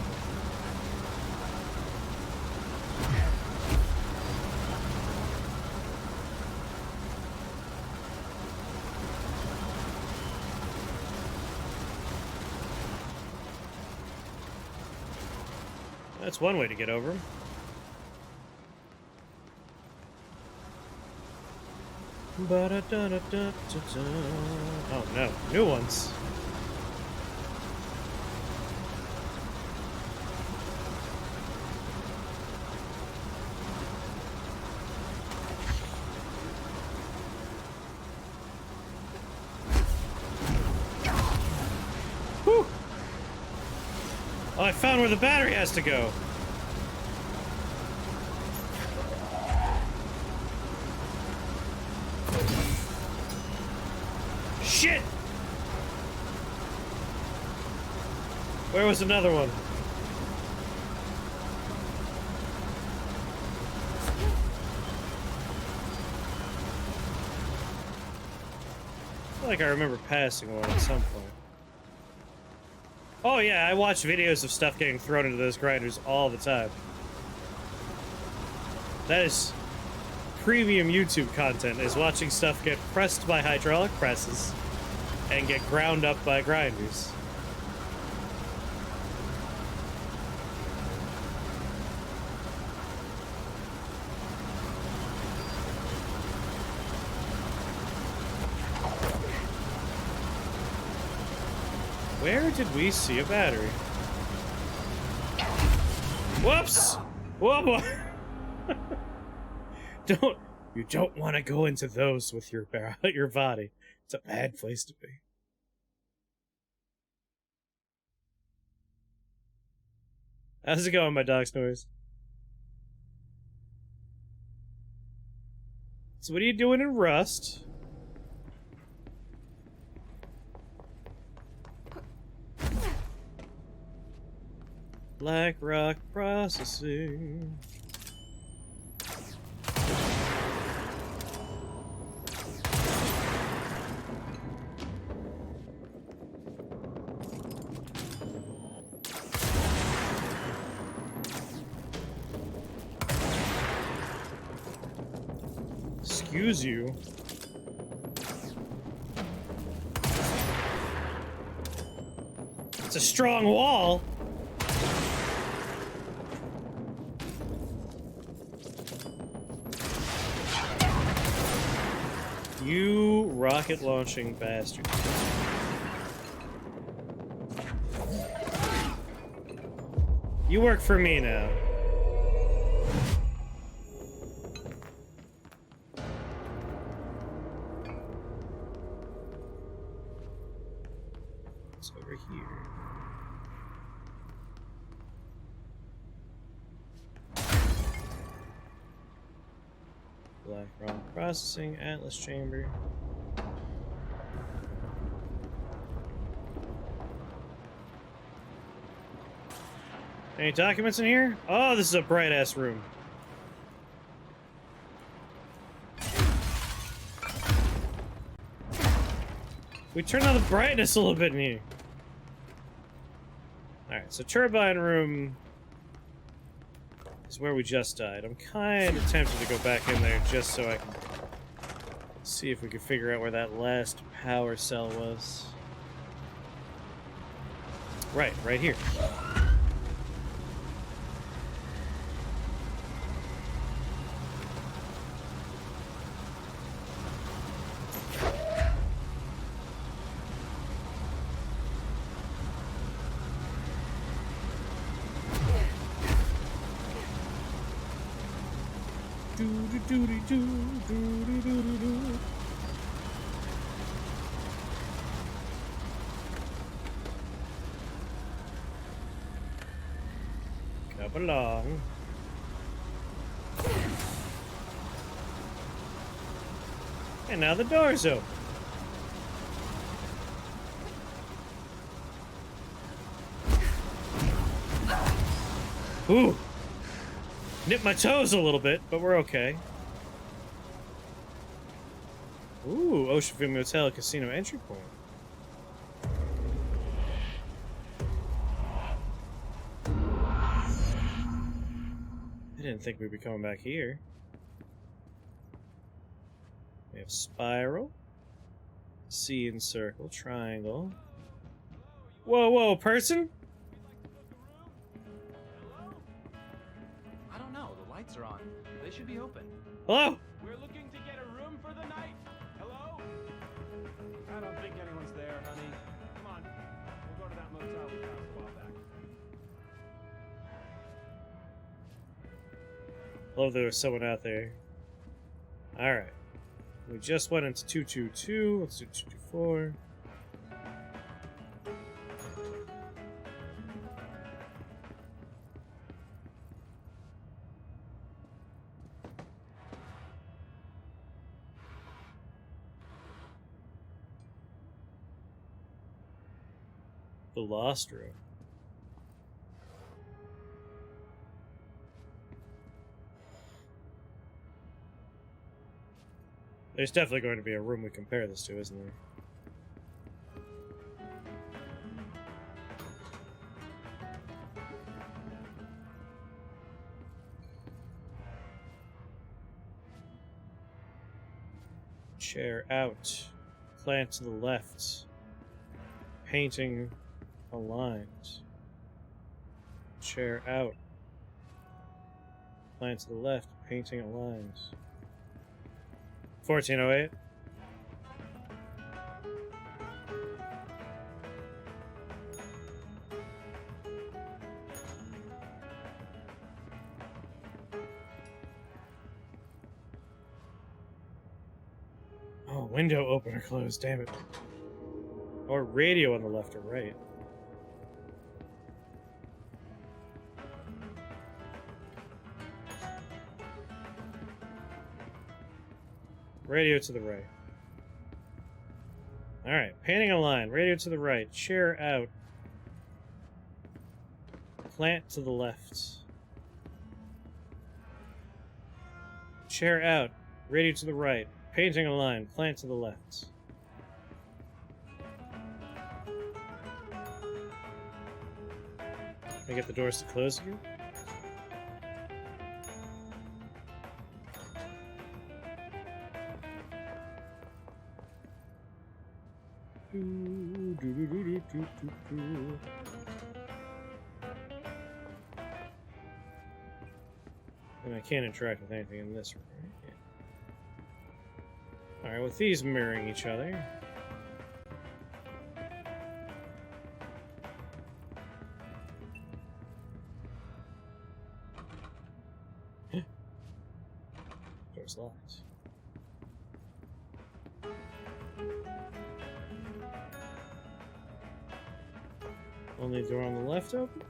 That's one way to get over 'em. Oh no, new ones. Whew. Oh, I found where the battery has to go. Shit! Where was another one? I feel like I remember passing one at some point. Oh yeah, I watch videos of stuff getting thrown into those grinders all the time. That is premium YouTube content, is watching stuff get pressed by hydraulic presses and get ground up by grinders. Where did we see a battery? Whoops! Whoa! You don't want to go into those with your body. It's a bad place to be. How's it going, my dog's noise? So what are you doing in Rust? Black rock processing. Excuse you. It's a strong wall. You rocket launching bastard. You work for me now. It's over here. Black rock processing, Atlas chamber. Any documents in here? Oh, this is a bright ass room. We turn on the brightness a little bit in here. Alright, so turbine room is where we just died. I'm kind of tempted to go back in there just so I can see if we can figure out where that last power cell was. Right here. Doody doo, doody doody doo. Come along. And now the door's open. Ooh. Nipped my toes a little bit, but we're okay. Ooh, Ocean View Motel Casino entry point. I didn't think we'd be coming back here. We have spiral, C and circle, triangle. Whoa, whoa, person? I don't know. The lights are on. They should be open. Hello? We're looking to get a room for the night. Hello? I don't think anyone's there, honey. Come on. We'll go to that motel we passed a while back. Love there was someone out there. Alright. We just went into 222. Let's do 224. The Lost Room. There's definitely going to be a room we compare this to, isn't there? Chair out. Plant to the left. Painting aligned. Chair out. Plant to the left. Painting aligned. 1408. Oh, window open or closed, damn it. Or radio on the left or right. Radio to the right. Alright, painting a line. Radio to the right. Chair out. Plant to the left. Chair out. Radio to the right. Painting a line. Plant to the left. Can I get the doors to close again? And I can't interact with anything in this room, right? Yeah. Alright, with these mirroring each other. Door's locked. Only door on the left open.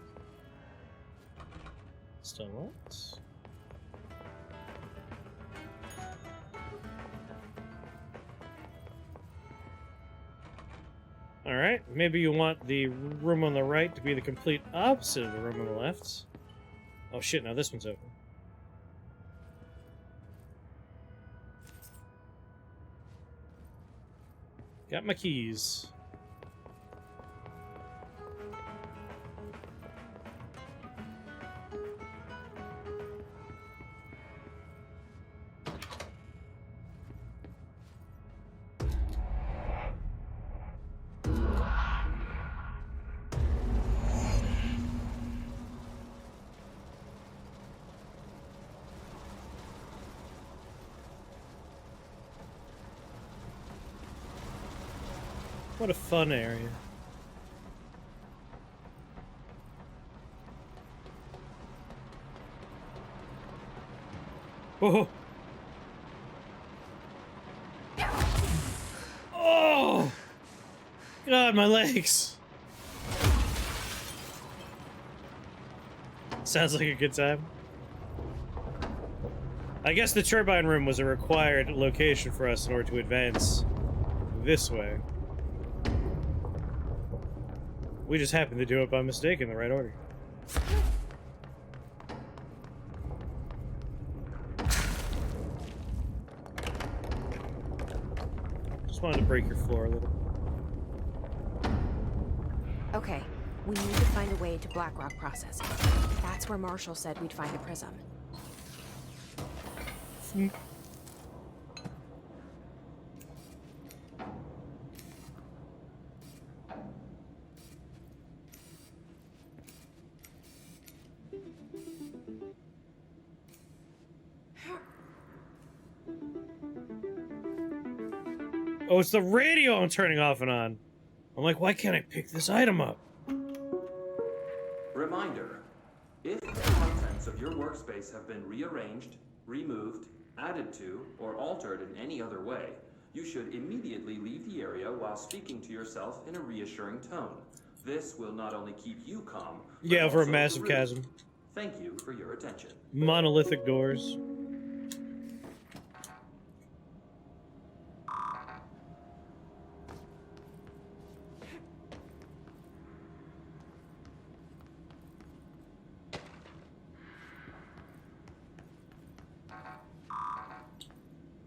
Still locked. Alright, maybe you want the room on the right to be the complete opposite of the room on the left. Oh shit, now this one's open. Got my keys. What a fun area. Oh, God, my legs. Sounds like a good time. I guess the turbine room was a required location for us in order to advance this way. We just happened to do it by mistake in the right order. Just wanted to break your floor a little. Okay, we need to find a way to Blackrock processing. That's where Marshall said we'd find the prism. Oh, it's the radio I'm turning off and on. I'm like, why can't I pick this item up? Reminder, if the contents of your workspace have been rearranged, removed, added to, or altered in any other way, you should immediately leave the area while speaking to yourself in a reassuring tone. This will not only keep you calm, but Yeah, over a also massive the room. chasm. Thank you for your attention. Monolithic doors.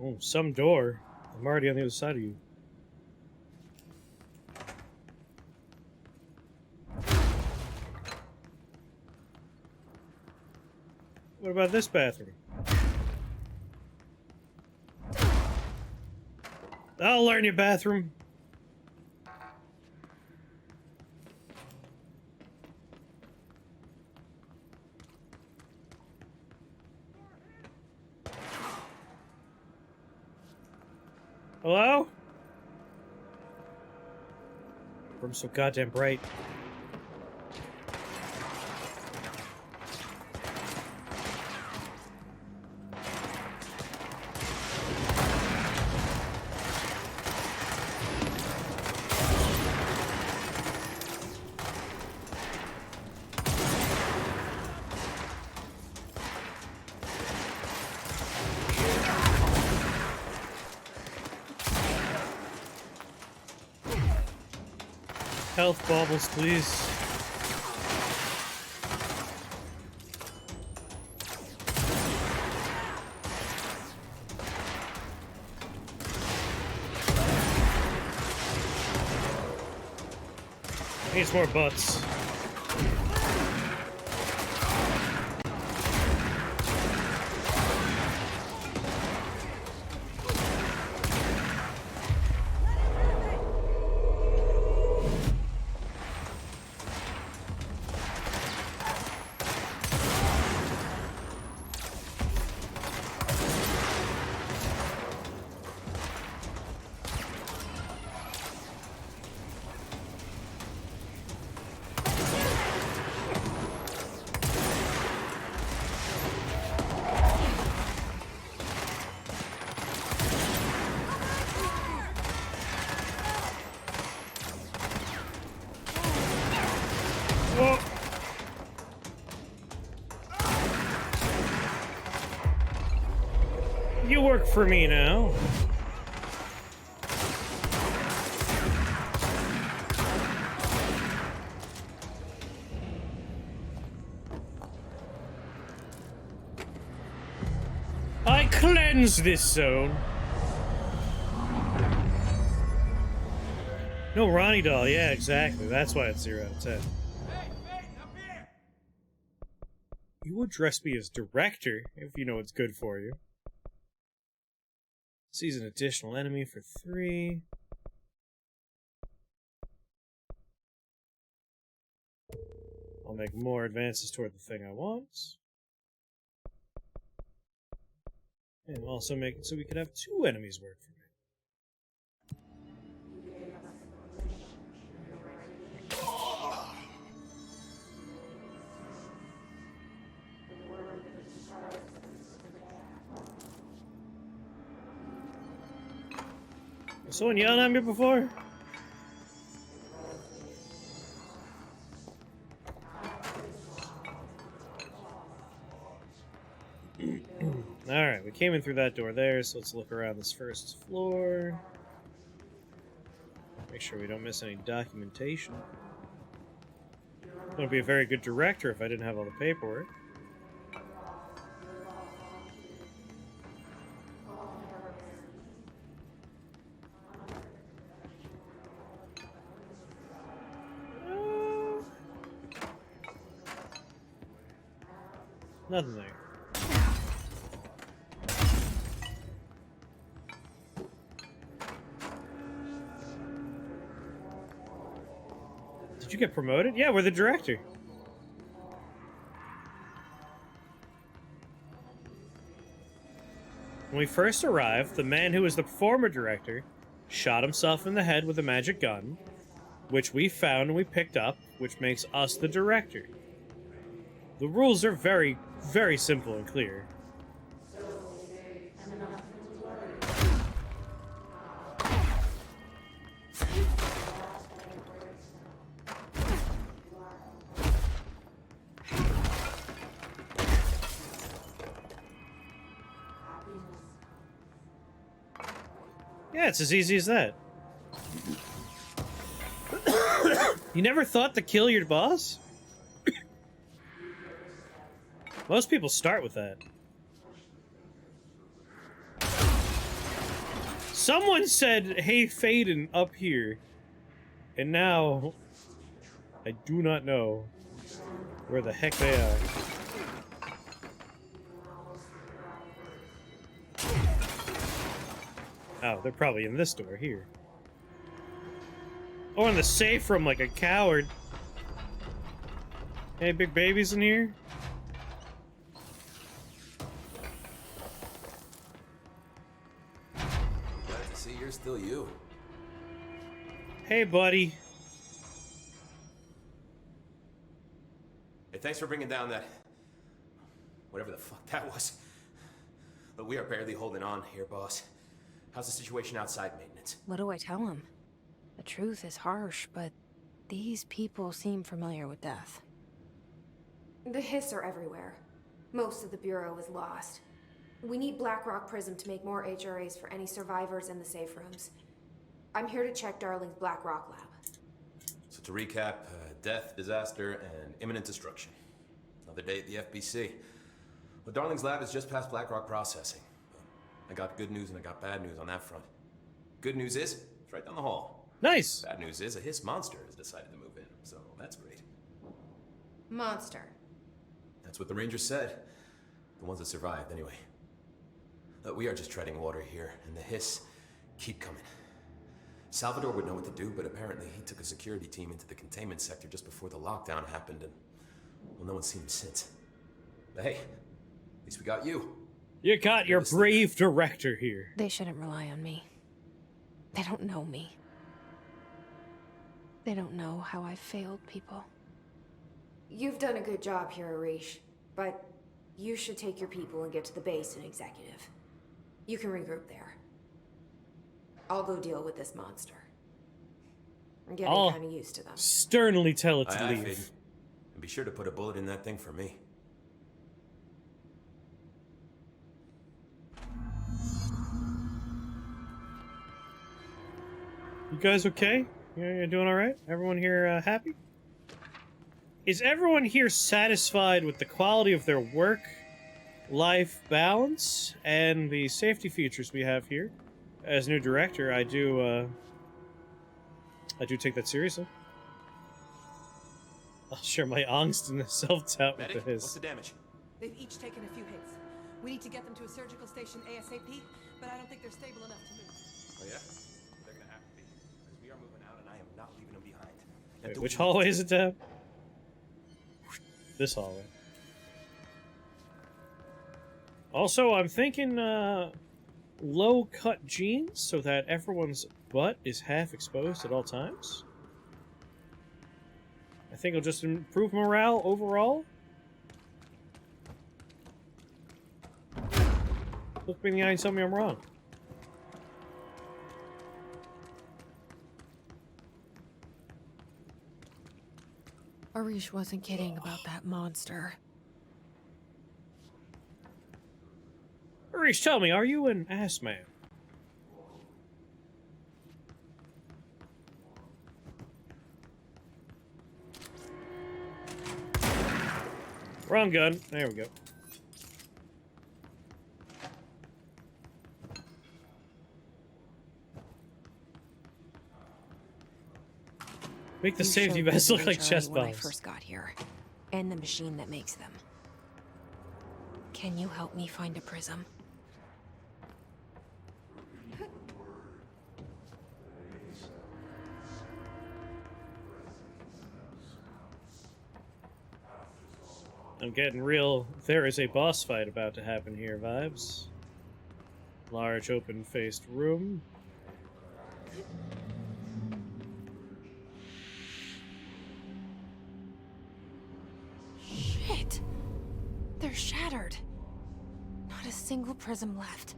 Oh, some door. I'm already on the other side of you. What about this bathroom? I'll learn you, bathroom. Hello? Room's so goddamn bright. Health baubles, please. Needs more butts. Whoa. You work for me now. I cleanse this zone. No Ronnie doll, yeah, exactly. That's why it's 0 out of 10. You address me as director, if you know what's good for you. Sees an additional enemy for 3. I'll make more advances toward the thing I want. And also make it so we could have 2 enemies work for me. Was someone yelling at me before? we came in through that door there, so let's look around this first floor. Make sure we don't miss any documentation. I would be a very good director if I didn't have all the paperwork. Nothing there. Did you get promoted? Yeah, we're the director. When we first arrived, the man who was the former director shot himself in the head with a magic gun, which we found and we picked up, which makes us the director. The rules are very, very simple and clear. Yeah, it's as easy as that. You never thought to kill your boss? Most people start with that. Someone said, "Hey, Faden," up here. And now, I do not know where the heck they are. Oh, they're probably in this door here. Oh, in the safe room like a coward. Hey, big babies in here? Glad to see you're still you. Hey, buddy. Hey, thanks for bringing down that... whatever the fuck that was. But we are barely holding on here, boss. How's the situation outside maintenance? What do I tell him? The truth is harsh, but these people seem familiar with death. The hiss are everywhere. Most of the Bureau is lost. We need Blackrock Prism to make more HRAs for any survivors in the safe rooms. I'm here to check Darling's Blackrock lab. So to recap, death, disaster, and imminent destruction. Another day at the FBC. Well, Darling's lab is just past Blackrock processing. I got good news and I got bad news on that front. Good news is, it's right down the hall. Nice! Bad news is, a hiss monster has decided to move in, so that's great. Monster. That's what the Rangers said. The ones that survived, anyway. We are just treading water here, and the hiss keep coming. Salvador would know what to do, but apparently he took a security team into the containment sector just before the lockdown happened, and, well, no one's seen him since. But hey, at least we got you. You got your brave director here. They shouldn't rely on me. They don't know me. They don't know how I failed people. You've done a good job here, Arish, but you should take your people and get to the base and executive. You can regroup there. I'll go deal with this monster. I'm getting kind of used to them. Sternly tell it to leave. Faden. And be sure to put a bullet in that thing for me. You guys okay? You're doing alright? Everyone here happy? Is everyone here satisfied with the quality of their work-life balance and the safety features we have here? As new director, I do take that seriously. I'll share my angst and self-doubt with his. What's the damage? They've each taken a few hits. We need to get them to a surgical station ASAP, but I don't think they're stable enough to move. Oh yeah? They're gonna have to be. Because we are moving out and I am not leaving them behind. Wait, which hallway is it, Deb? This hallway. Also, I'm thinking low-cut jeans so that everyone's butt is half exposed at all times. I think it'll just improve morale overall. Look me in the eye and tell me I'm wrong. Arish wasn't kidding about that monster. Reese, tell me, are you an ass man? Wrong gun. There we go. Make the safety vests look like chest when I bombs. first got here, and the machine that makes them. Can you help me find a prism? I'm getting real. There is a boss fight about to happen here vibes. Large open-faced room. Shit! They're shattered. Not a single prism left.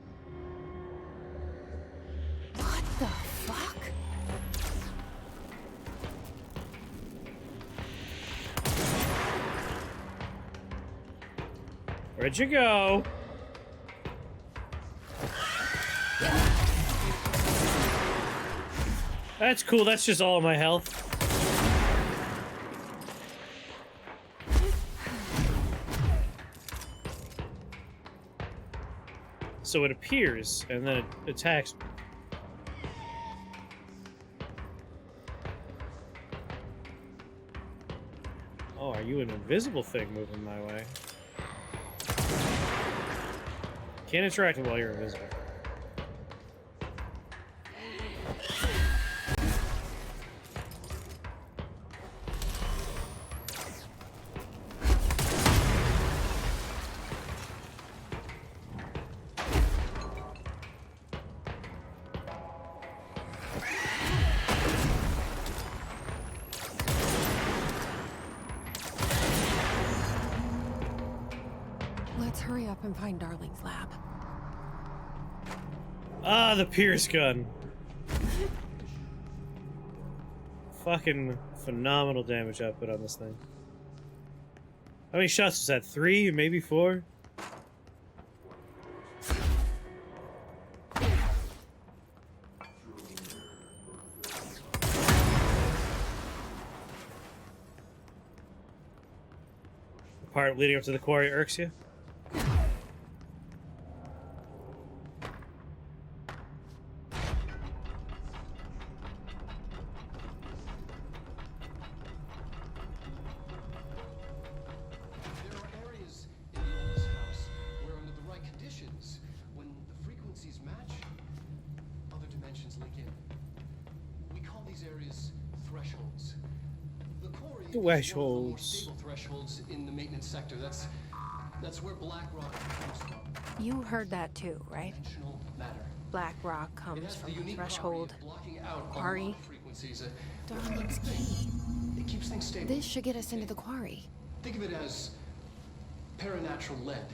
What the fuck? Where'd you go? That's cool, that's just all of my health. So it appears, and then it attacks me. Oh, are you an invisible thing moving my way? Can't interact while you're invisible. Let's hurry up and find Darling's lab. Ah, the Pierce gun. Fucking phenomenal damage output on this thing. How many shots was that? 3? Maybe 4? The part leading up to the quarry irks you? Thresholds. Thresholds in the maintenance sector. That's where black rock comes from. You heard that too, right? Matter. Black rock comes from the threshold. Blocking out Quarry. Frequencies. Darling's key. It keeps things stable. This should get us into the quarry. Think of it as paranatural lead.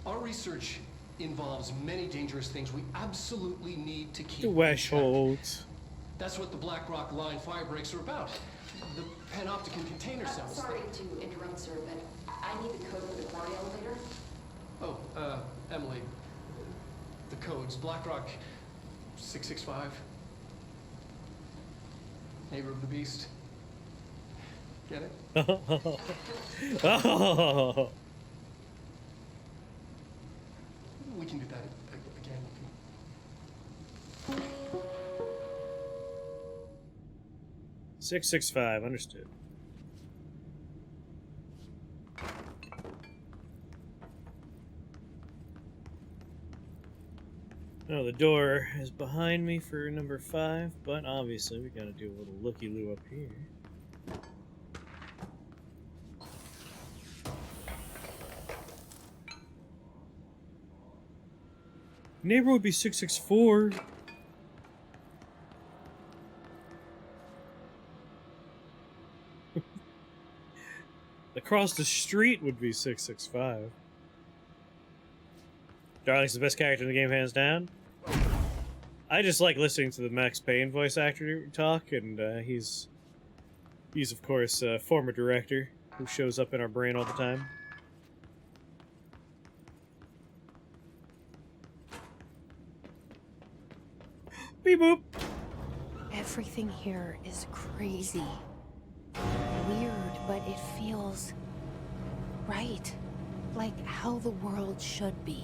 Our research involves many dangerous things we absolutely need to keep. Thresholds. That's what the Black Rock Line fire breaks are about. The panopticon container cells. Sorry to interrupt, sir, but I need the code for the quarry elevator. Oh, Emily. The codes. Blackrock 665. Neighbor of the Beast. Get it? Oh. We can do that again. 665, understood. Oh, the door is behind me for number 5, but obviously we gotta do a little looky-loo up here. Neighbor would be 664. Across the street would be 665. Darling's the best character in the game, hands down. I just like listening to the Max Payne voice actor talk, and he's of course a former director who shows up in our brain all the time. Beep boop. Everything here is crazy. Weird, but it feels right. Like how the world should be.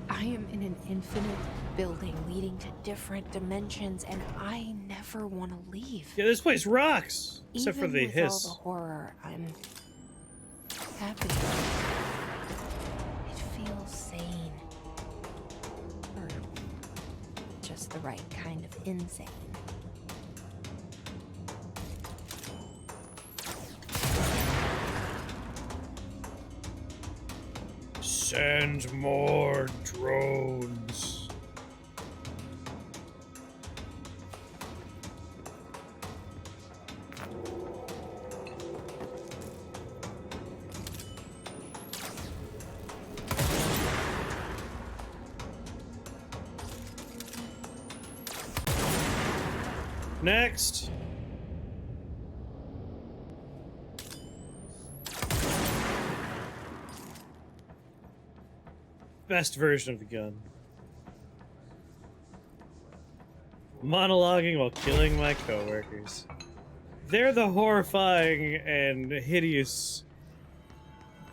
I am in an infinite building leading to different dimensions, and I never want to leave. Yeah, this place rocks. Except Even for the with hiss. all the horror, I'm happy. It feels sane. Or just the right kind of insane. Send more drones. Next. Best version of the gun. Monologuing while killing my coworkers. They're the horrifying and hideous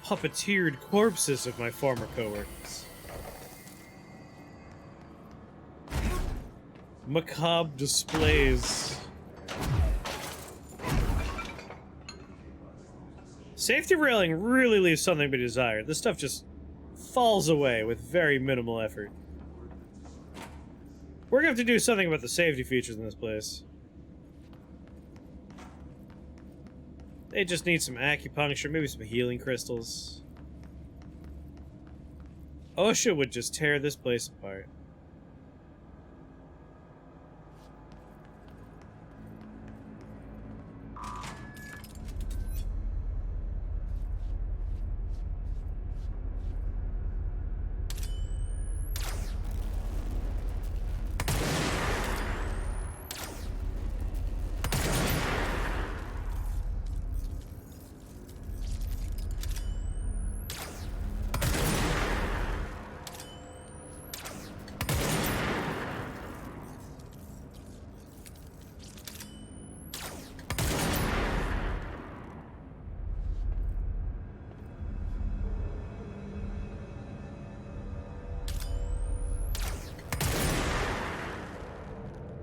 puppeteered corpses of my former coworkers. Macabre displays. Safety railing really leaves something to be desired. This stuff just falls away with very minimal effort. We're gonna have to do something about the safety features in this place. They just need some acupuncture, maybe some healing crystals. OSHA would just tear this place apart.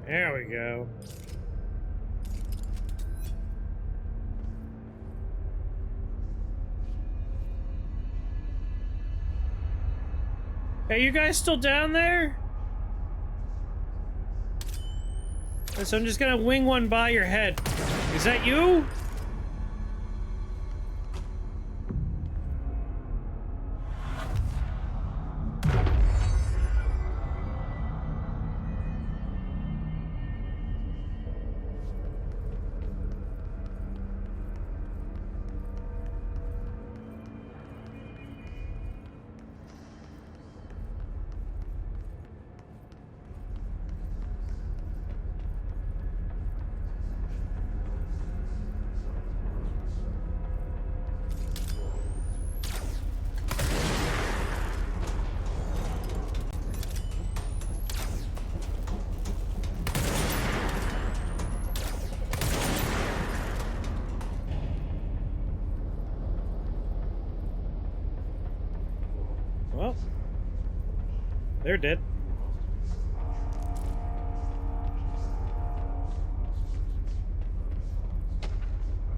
There we go. Hey, you guys still down there? So I'm just gonna wing one by your head. Is that you? Well, they're dead.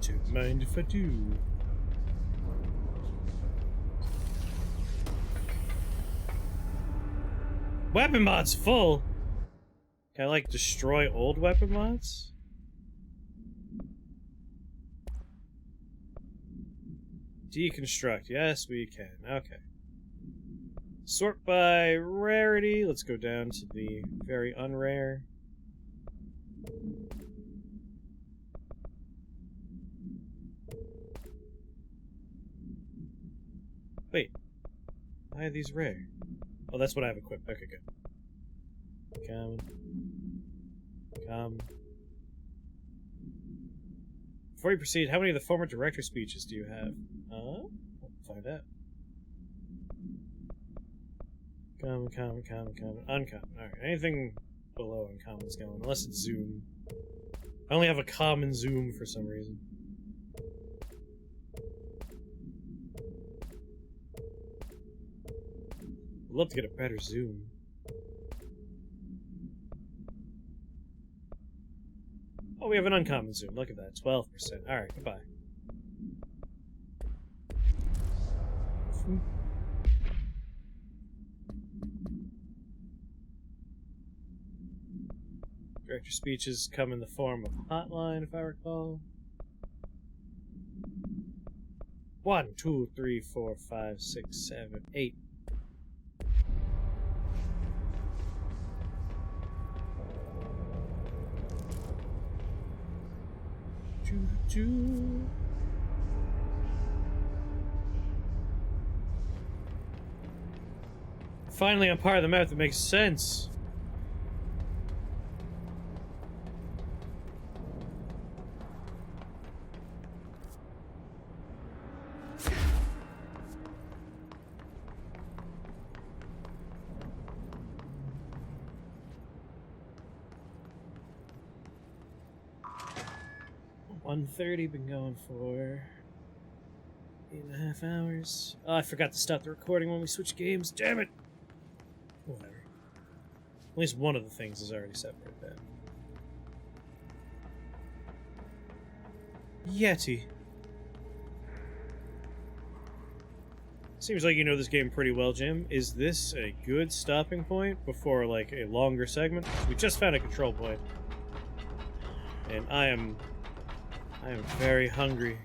Don't mind if I do. Weapon mod's full. Can I, like, destroy old weapon mods? Deconstruct. Yes, we can. Okay. Sort by rarity. Let's go down to the very unrare. Wait. Why are these rare? Oh, that's what I have equipped. Okay, good. Come. Before you proceed, how many of the former director speeches do you have? We'll find out. Uncommon. Alright, anything below uncommon's going, unless it's zoom. I only have a common zoom for some reason. I'd love to get a better zoom. Oh, we have an uncommon zoom. Look at that. 12%. Alright, goodbye. Director speeches come in the form of hotline, if I recall. 1, 2, 3, 4, 5, 6, 7, 8. Finally, I'm part of the map that makes sense. .130, been going for 8.5 hours. Oh, I forgot to stop the recording when we switch games. Damn it! Whatever. At least one of the things is already separate then. Yeti. Seems like you know this game pretty well, Jim. Is this a good stopping point before, like, a longer segment? We just found a control point. And I am very hungry.